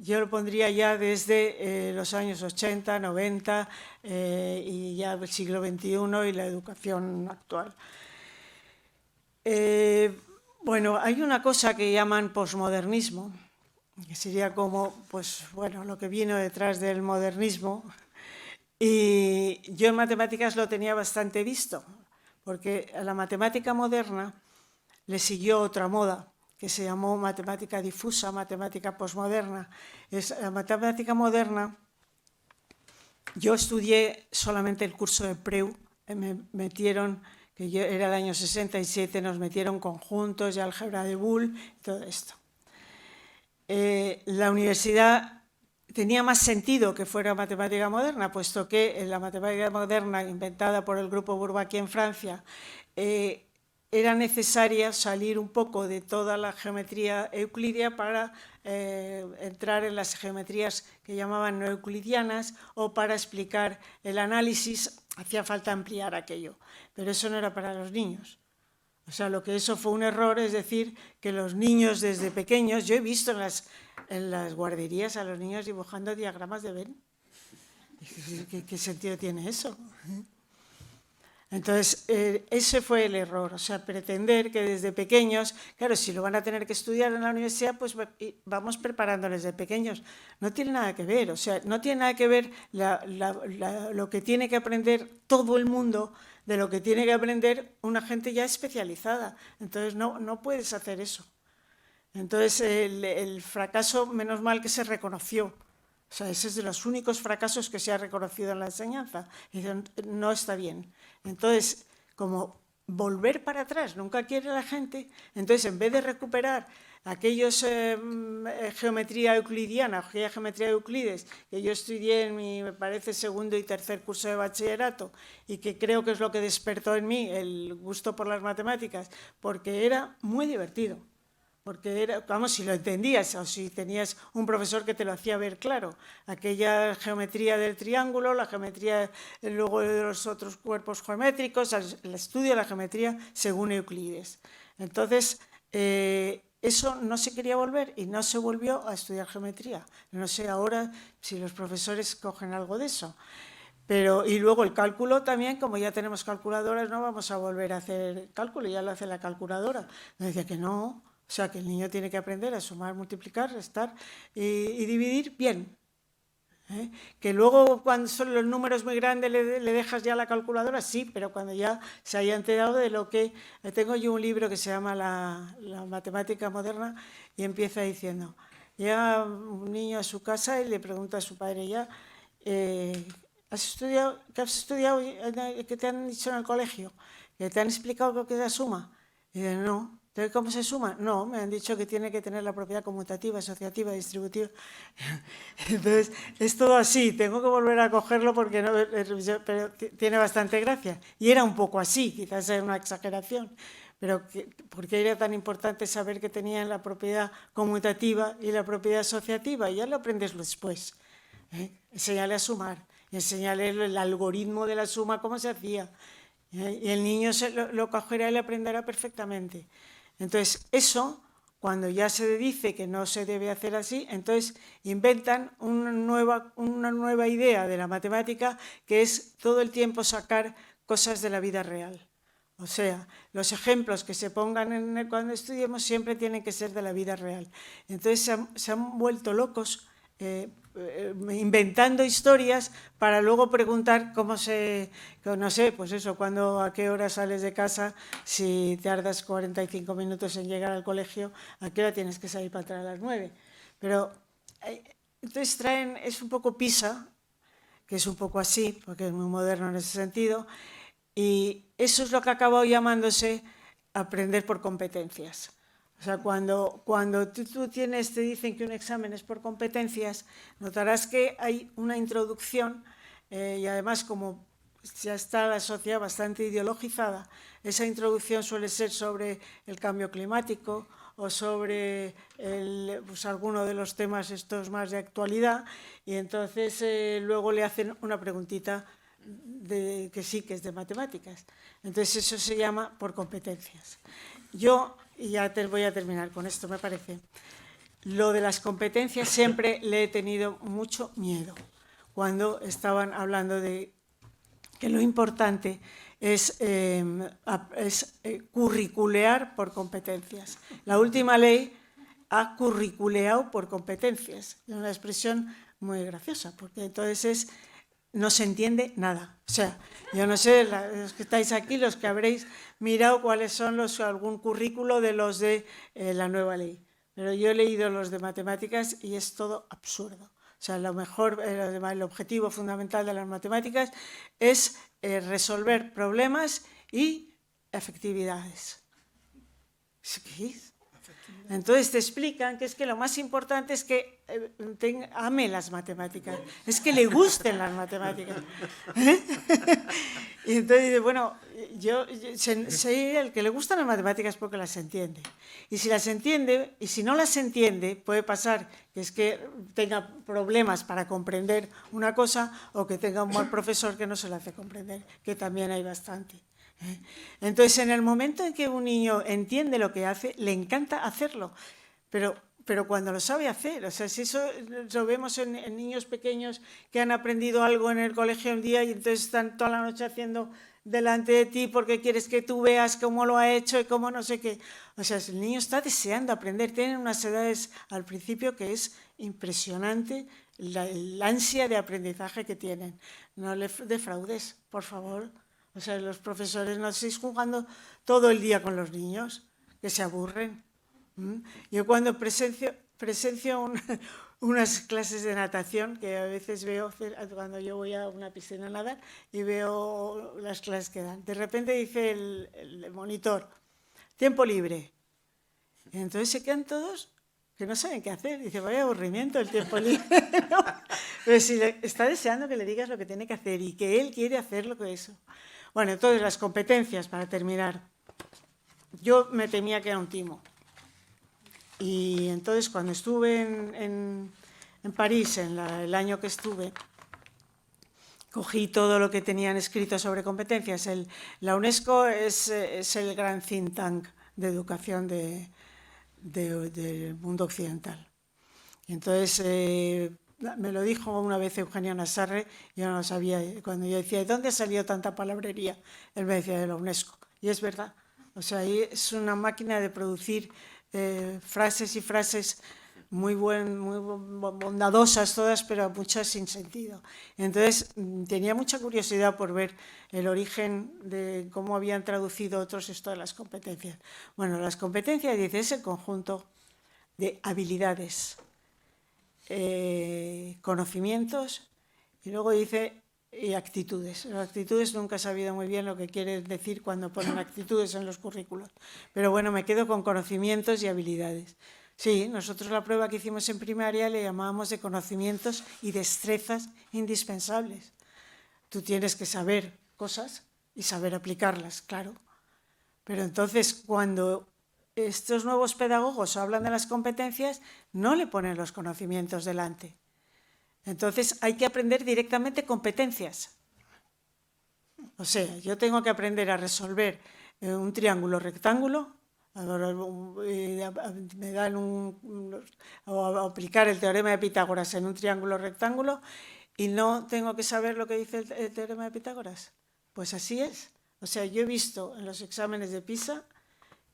yo lo pondría ya desde los años 80, 90 y ya el siglo XXI y la educación actual. Bueno, hay una cosa que llaman posmodernismo, que sería como, pues bueno, lo que vino detrás del modernismo. Y yo en matemáticas lo tenía bastante visto, porque a la matemática moderna le siguió otra moda, que se llamó matemática difusa, matemática posmoderna. La matemática moderna, yo estudié solamente el curso de Preu, me metieron, que yo era el año 67, nos metieron conjuntos y álgebra de Boole y todo esto. La universidad tenía más sentido que fuera matemática moderna, puesto que la matemática moderna inventada por el grupo Bourbaki en Francia era necesaria salir un poco de toda la geometría euclidia para entrar en las geometrías que llamaban no euclidianas o para explicar el análisis, hacía falta ampliar aquello, pero eso no era para los niños. O sea, lo que eso fue un error, es decir, que los niños desde pequeños, yo he visto en las guarderías a los niños dibujando diagramas de Venn. ¿Qué sentido tiene eso? Entonces, ese fue el error, o sea, pretender que desde pequeños, claro, si lo van a tener que estudiar en la universidad, pues vamos preparándoles desde pequeños. No tiene nada que ver, o sea, no tiene nada que ver lo que tiene que aprender todo el mundo de lo que tiene que aprender una gente ya especializada. Entonces, no puedes hacer eso. Entonces, el fracaso, menos mal que se reconoció. O sea, ese es de los únicos fracasos que se ha reconocido en la enseñanza. Y no está bien. Entonces, como volver para atrás nunca quiere la gente, entonces en vez de recuperar aquellos geometría euclidiana, geometría de Euclides, que yo estudié en mi, me parece, segundo y tercer curso de bachillerato y que creo que es lo que despertó en mí el gusto por las matemáticas, porque era muy divertido. Porque era, vamos, si lo entendías o si tenías un profesor que te lo hacía ver claro, aquella geometría del triángulo, la geometría luego de los otros cuerpos geométricos, el estudio de la geometría según Euclides. Entonces, eso no se quería volver y no se volvió a estudiar geometría. No sé ahora si los profesores cogen algo de eso. Y luego el cálculo también, como ya tenemos calculadoras, no vamos a volver a hacer cálculo, ya lo hace la calculadora. Me decía que no. O sea, que el niño tiene que aprender a sumar, multiplicar, restar y dividir bien. Que luego cuando son los números muy grandes le dejas ya la calculadora, sí, pero cuando ya se haya enterado de lo que... Tengo yo un libro que se llama la matemática moderna y empieza diciendo, llega un niño a su casa y le pregunta a su padre ya, ¿qué has estudiado, que te han dicho en el colegio? ¿Que te han explicado lo que es la suma? Y dice, no. ¿Entonces cómo se suma? No, me han dicho que tiene que tener la propiedad conmutativa, asociativa, distributiva. Entonces, es todo así, tengo que volver a cogerlo porque no, pero tiene bastante gracia. Y era un poco así, quizás era una exageración, pero ¿por qué era tan importante saber que tenían la propiedad conmutativa y la propiedad asociativa? Ya lo aprendes después. Enseñarle a sumar, enseñarle el algoritmo de la suma, cómo se hacía. Y el niño lo cogerá y lo aprenderá perfectamente. Entonces, eso, cuando ya se dice que no se debe hacer así, entonces inventan una nueva idea de la matemática, que es todo el tiempo sacar cosas de la vida real. O sea, los ejemplos que se pongan cuando estudiemos siempre tienen que ser de la vida real. Entonces se han vuelto locos inventando historias para luego preguntar cómo no sé, pues eso, a qué hora sales de casa, si tardas 45 minutos en llegar al colegio, a qué hora tienes que salir para entrar a las 9. Pero entonces es un poco PISA, que es un poco así, porque es muy moderno en ese sentido, y eso es lo que ha acabado llamándose aprender por competencias. O sea, cuando tú te dicen que un examen es por competencias, notarás que hay una introducción y además como ya está la sociedad bastante ideologizada, esa introducción suele ser sobre el cambio climático o sobre pues alguno de los temas estos más de actualidad y entonces luego le hacen una preguntita que sí, que es de matemáticas. Entonces eso se llama por competencias. Y ya voy a terminar con esto, me parece. Lo de las competencias siempre le he tenido mucho miedo. Cuando estaban hablando de que lo importante es curriculear por competencias. La última ley ha curriculeado por competencias. Es una expresión muy graciosa, porque entonces no se entiende nada. O sea, yo no sé, los que estáis aquí, los que habréis mirado cuáles son algún currículo de los de la nueva ley. Pero yo he leído los de matemáticas y es todo absurdo. O sea, el objetivo fundamental de las matemáticas es resolver problemas y efectividades. ¿Qué es? Entonces te explican que es que lo más importante es que ame las matemáticas, es que le gusten las matemáticas. Y entonces dice, bueno, yo sé el que le gustan las matemáticas porque las entiende. Y si las entiende, y si no las entiende, puede pasar que es que tenga problemas para comprender una cosa o que tenga un mal profesor que no se le hace comprender, que también hay bastante. Entonces, en el momento en que un niño entiende lo que hace, le encanta hacerlo, pero cuando lo sabe hacer, o sea, si eso lo vemos en niños pequeños que han aprendido algo en el colegio un día y entonces están toda la noche haciendo delante de ti porque quieres que tú veas cómo lo ha hecho y cómo no sé qué. O sea, el niño está deseando aprender, tienen unas edades al principio que es impresionante la ansia de aprendizaje que tienen. No le defraudes, por favor. O sea, los profesores no estáis jugando todo el día con los niños, que se aburren. Yo cuando presencio unas clases de natación, que a veces veo cuando yo voy a una piscina a nadar y veo las clases que dan. De repente dice el monitor, tiempo libre. Y entonces se quedan todos que no saben qué hacer. Dice, vaya aburrimiento el tiempo libre. ¿No? Pero si está deseando que le digas lo que tiene que hacer y que él quiere hacer lo que eso. Bueno, entonces las competencias, para terminar. Yo me temía que era un timo. Y entonces cuando estuve en París, el año que estuve, cogí todo lo que tenían escrito sobre competencias. La UNESCO es el gran think tank de educación del mundo occidental. Y entonces me lo dijo una vez Eugenio Nassarre, yo no sabía, cuando yo decía, ¿de dónde salió tanta palabrería? Él me decía, de la UNESCO. Y es verdad, o sea, es una máquina de producir frases y frases muy bondadosas todas, pero muchas sin sentido. Entonces tenía mucha curiosidad por ver el origen de cómo habían traducido otros esto de las competencias. Bueno, las competencias, dice, es el conjunto de habilidades, conocimientos, y luego dice y actitudes. Las actitudes nunca he sabido muy bien lo que quiere decir cuando ponen actitudes en los currículos. Pero bueno, me quedo con conocimientos y habilidades. Sí, nosotros la prueba que hicimos en primaria le llamábamos de conocimientos y destrezas indispensables. Tú tienes que saber cosas y saber aplicarlas, claro. Pero entonces, cuando estos nuevos pedagogos hablan de las competencias, no le ponen los conocimientos delante. Entonces, hay que aprender directamente competencias. O sea, yo tengo que aprender a resolver un triángulo rectángulo, me dan o a aplicar el teorema de Pitágoras en un triángulo rectángulo y no tengo que saber lo que dice el teorema de Pitágoras. Pues así es. O sea, yo he visto en los exámenes de PISA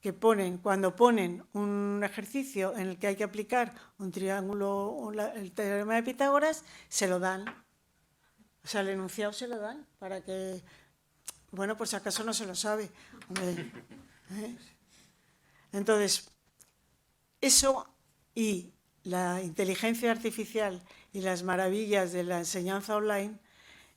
que cuando ponen un ejercicio en el que hay que aplicar un triángulo, el teorema de Pitágoras, se lo dan. O sea, el enunciado se lo dan para que, bueno, por si acaso no se lo sabe. Entonces, eso y la inteligencia artificial y las maravillas de la enseñanza online,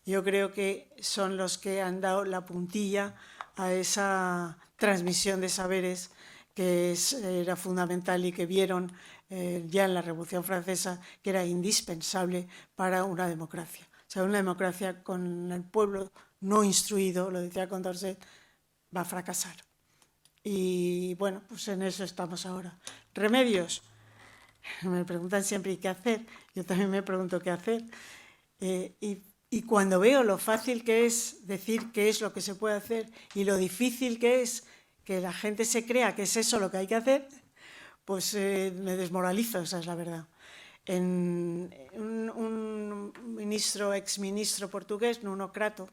yo creo que son los que han dado la puntilla a esa transmisión de saberes que era fundamental y que vieron ya en la Revolución Francesa que era indispensable para una democracia. O sea, una democracia con el pueblo no instruido, lo decía Condorcet, va a fracasar. Y bueno, pues en eso estamos ahora. ¿Remedios? Me preguntan siempre, ¿y qué hacer? Yo también me pregunto qué hacer. Y cuando veo lo fácil que es decir qué es lo que se puede hacer y lo difícil que es que la gente se crea que es eso lo que hay que hacer, pues me desmoralizo, esa es la verdad. Un exministro portugués, Nuno Crato,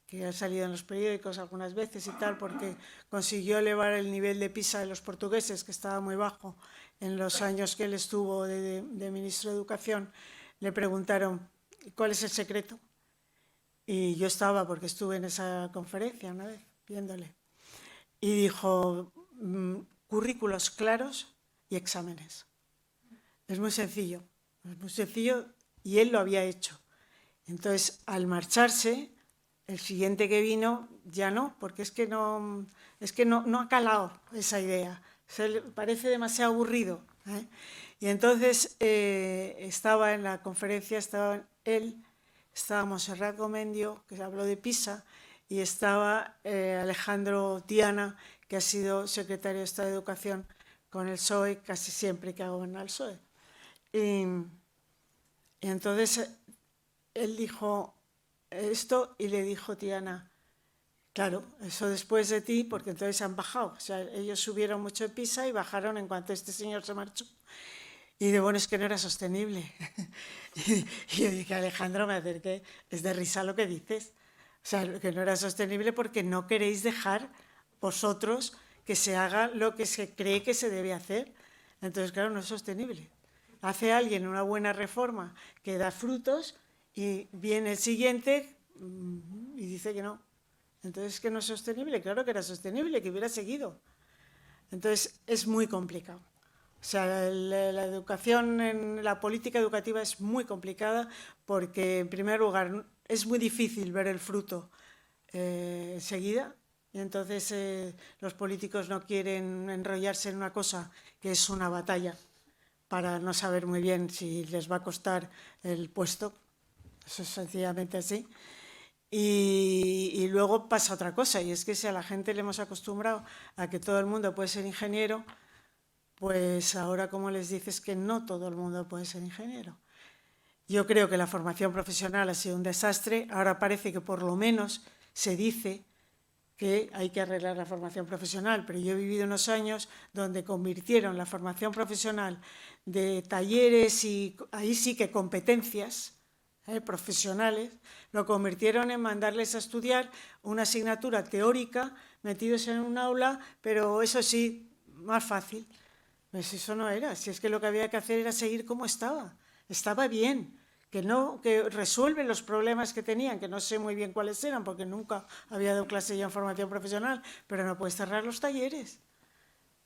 que ha salido en los periódicos algunas veces y tal, porque consiguió elevar el nivel de PISA de los portugueses, que estaba muy bajo en los años que él estuvo de ministro de Educación. Le preguntaron, ¿cuál es el secreto? Y yo estaba, porque estuve en esa conferencia una vez, viéndole. Y dijo, currículos claros y exámenes. Es muy sencillo y él lo había hecho. Entonces, al marcharse, el siguiente que vino ya no, porque es que no ha calado esa idea. Parece demasiado aburrido, ¿eh? Y entonces estaba en la conferencia, estaba él, estaba Montserrat Comendio, que habló de PISA, y estaba Alejandro Tiana, que ha sido secretario de Estado de Educación con el PSOE, casi siempre que ha gobernado el PSOE. Y entonces él dijo esto y le dijo Tiana, claro, eso después de ti, porque entonces han bajado. O sea, ellos subieron mucho en PISA y bajaron en cuanto este señor se marchó. Y de bueno, es que no era sostenible. Y yo dije, Alejandro, me acerqué, es de risa lo que dices. O sea, que no era sostenible porque no queréis dejar vosotros que se haga lo que se cree que se debe hacer. Entonces, claro, no es sostenible. Hace alguien una buena reforma que da frutos y viene el siguiente y dice que no. Entonces, que no es sostenible. Claro que era sostenible, que hubiera seguido. Entonces, es muy complicado. O sea, la educación, la política educativa es muy complicada porque, en primer lugar, es muy difícil ver el fruto enseguida. Y entonces los políticos no quieren enrollarse en una cosa que es una batalla para no saber muy bien si les va a costar el puesto. Eso es sencillamente así. Y luego pasa otra cosa, y es que si a la gente le hemos acostumbrado a que todo el mundo puede ser ingeniero, pues ahora como les dices que no todo el mundo puede ser ingeniero. Yo creo que la formación profesional ha sido un desastre. Ahora parece que por lo menos se dice que hay que arreglar la formación profesional, pero yo he vivido unos años donde convirtieron la formación profesional de talleres y ahí sí que competencias profesionales, lo convirtieron en mandarles a estudiar una asignatura teórica metidos en un aula, pero eso sí, más fácil. Pues eso no era, si es que lo que había que hacer era seguir como estaba. Estaba bien, que resuelven los problemas que tenían, que no sé muy bien cuáles eran, porque nunca había dado clase ya en formación profesional, pero no puedes cerrar los talleres,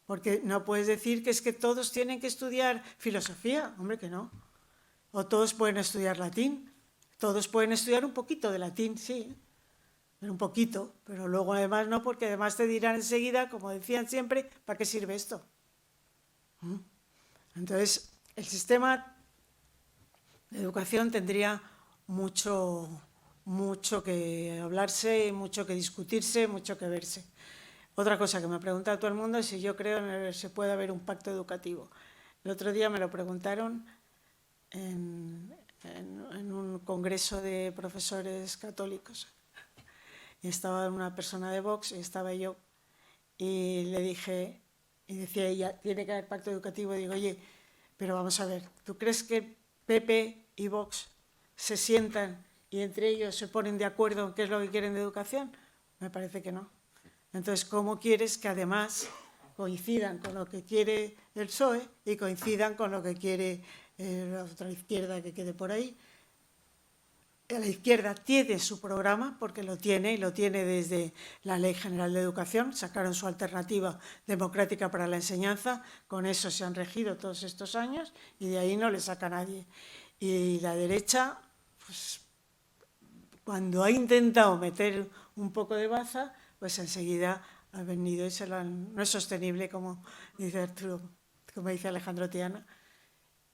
porque no puedes decir que es que todos tienen que estudiar filosofía, hombre, que no. O todos pueden estudiar latín, todos pueden estudiar un poquito de latín, sí, pero un poquito, pero luego además no, porque además te dirán enseguida, como decían siempre, ¿para qué sirve esto? Entonces, el sistema de educación tendría mucho que hablarse, mucho que discutirse, mucho que verse. Otra cosa que me ha preguntado todo el mundo es si yo creo que se puede haber un pacto educativo. El otro día me lo preguntaron en un congreso de profesores católicos. Y estaba una persona de Vox y estaba yo. Y le dije, y decía ella, tiene que haber pacto educativo. Y digo, oye, pero vamos a ver, ¿tú crees que PP y Vox se sientan y entre ellos se ponen de acuerdo en qué es lo que quieren de educación? Me parece que no. Entonces, ¿cómo quieres que además coincidan con lo que quiere el PSOE y coincidan con lo que quiere la otra izquierda que quede por ahí? La izquierda tiene su programa, porque lo tiene, y lo tiene desde la Ley General de Educación, sacaron su alternativa democrática para la enseñanza, con eso se han regido todos estos años y de ahí no le saca nadie. Y la derecha, pues, cuando ha intentado meter un poco de baza, pues enseguida ha venido y no es sostenible, como dice Arturo, como dice Alejandro Tiana.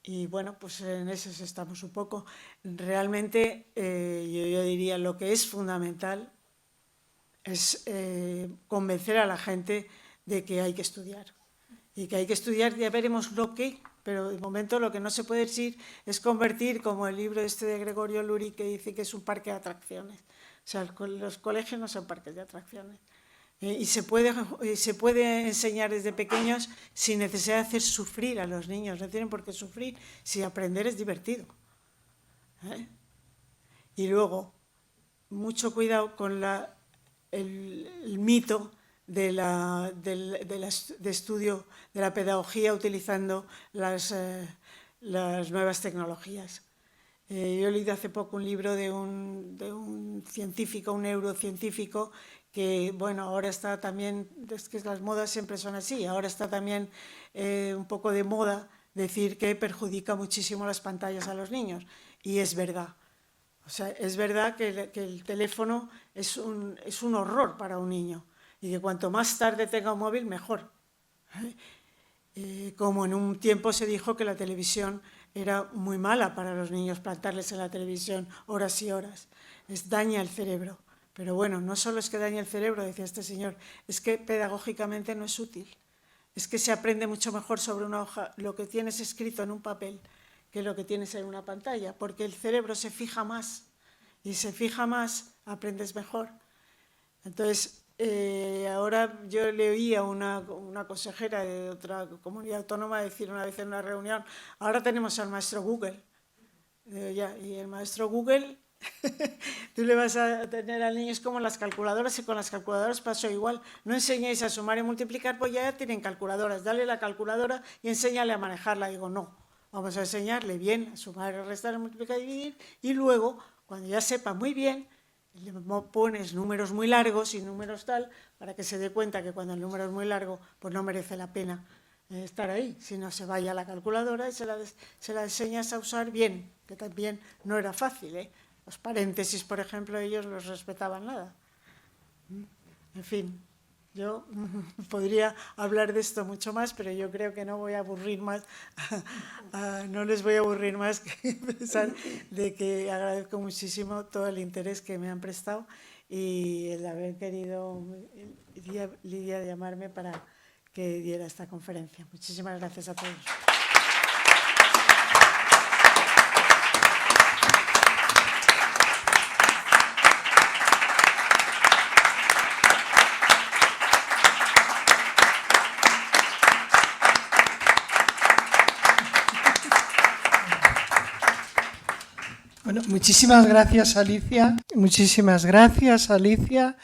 Y bueno, pues en eso estamos un poco. Realmente yo diría lo que es fundamental es convencer a la gente de que hay que estudiar. Y que hay que estudiar, ya veremos lo que, pero de momento lo que no se puede decir es convertir, como el libro este de Gregorio Luri, que dice que es un parque de atracciones. O sea, los colegios no son parques de atracciones. Y se puede enseñar desde pequeños sin necesidad de hacer sufrir a los niños. No tienen por qué sufrir si aprender es divertido. Y luego, mucho cuidado con el mito de estudio de la pedagogía utilizando las nuevas tecnologías. Yo he leído hace poco un libro de un científico, un neurocientífico, que bueno, ahora está también, es que las modas siempre son así, ahora está también un poco de moda decir que perjudica muchísimo las pantallas a los niños, y es verdad. O sea, es verdad que el teléfono es un horror para un niño, y que cuanto más tarde tenga un móvil, mejor. Como en un tiempo se dijo que la televisión era muy mala para los niños, plantarles en la televisión horas y horas, daña el cerebro. Pero bueno, no solo es que daña el cerebro, decía este señor, es que pedagógicamente no es útil. Es que se aprende mucho mejor sobre una hoja lo que tienes escrito en un papel que lo que tienes en una pantalla, porque el cerebro se fija más, y se fija más, aprendes mejor. Entonces, ahora yo le oí a una consejera de otra comunidad autónoma decir una vez en una reunión, ahora tenemos al maestro Google. Y el maestro Google, tú le vas a tener al niño, es como las calculadoras, y con las calculadoras pasó igual. No enseñéis a sumar y multiplicar, pues ya tienen calculadoras, dale la calculadora y enséñale a manejarla. Digo, no, vamos a enseñarle bien a sumar, a restar, a multiplicar y dividir, y luego, cuando ya sepa muy bien, le pones números muy largos y números tal, para que se dé cuenta que cuando el número es muy largo, pues no merece la pena estar ahí, sino se vaya a la calculadora y se la enseñas a usar bien, que también no era fácil, Los paréntesis, por ejemplo, ellos los respetaban nada. En fin, yo podría hablar de esto mucho más, pero yo creo que no voy a aburrir más, no les voy a aburrir más que pensar de que agradezco muchísimo todo el interés que me han prestado y el haber querido, Lidia, llamarme para que diera esta conferencia. Muchísimas gracias a todos. Bueno, muchísimas gracias, Alicia. Muchísimas gracias, Alicia.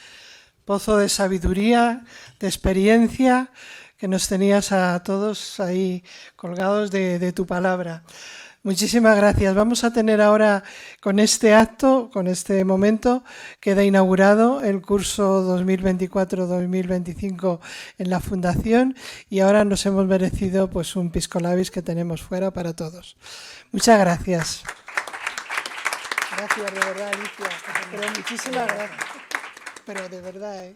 Pozo de sabiduría, de experiencia, que nos tenías a todos ahí colgados de tu palabra. Muchísimas gracias. Vamos a tener ahora, con este acto, con este momento, queda inaugurado el curso 2024-2025 en la Fundación, y ahora nos hemos merecido pues un pisco labis que tenemos fuera para todos. Muchas gracias. Gracias. Gracias, de verdad, Alicia. Pero muchísimas gracias. Pero de verdad, ¿eh?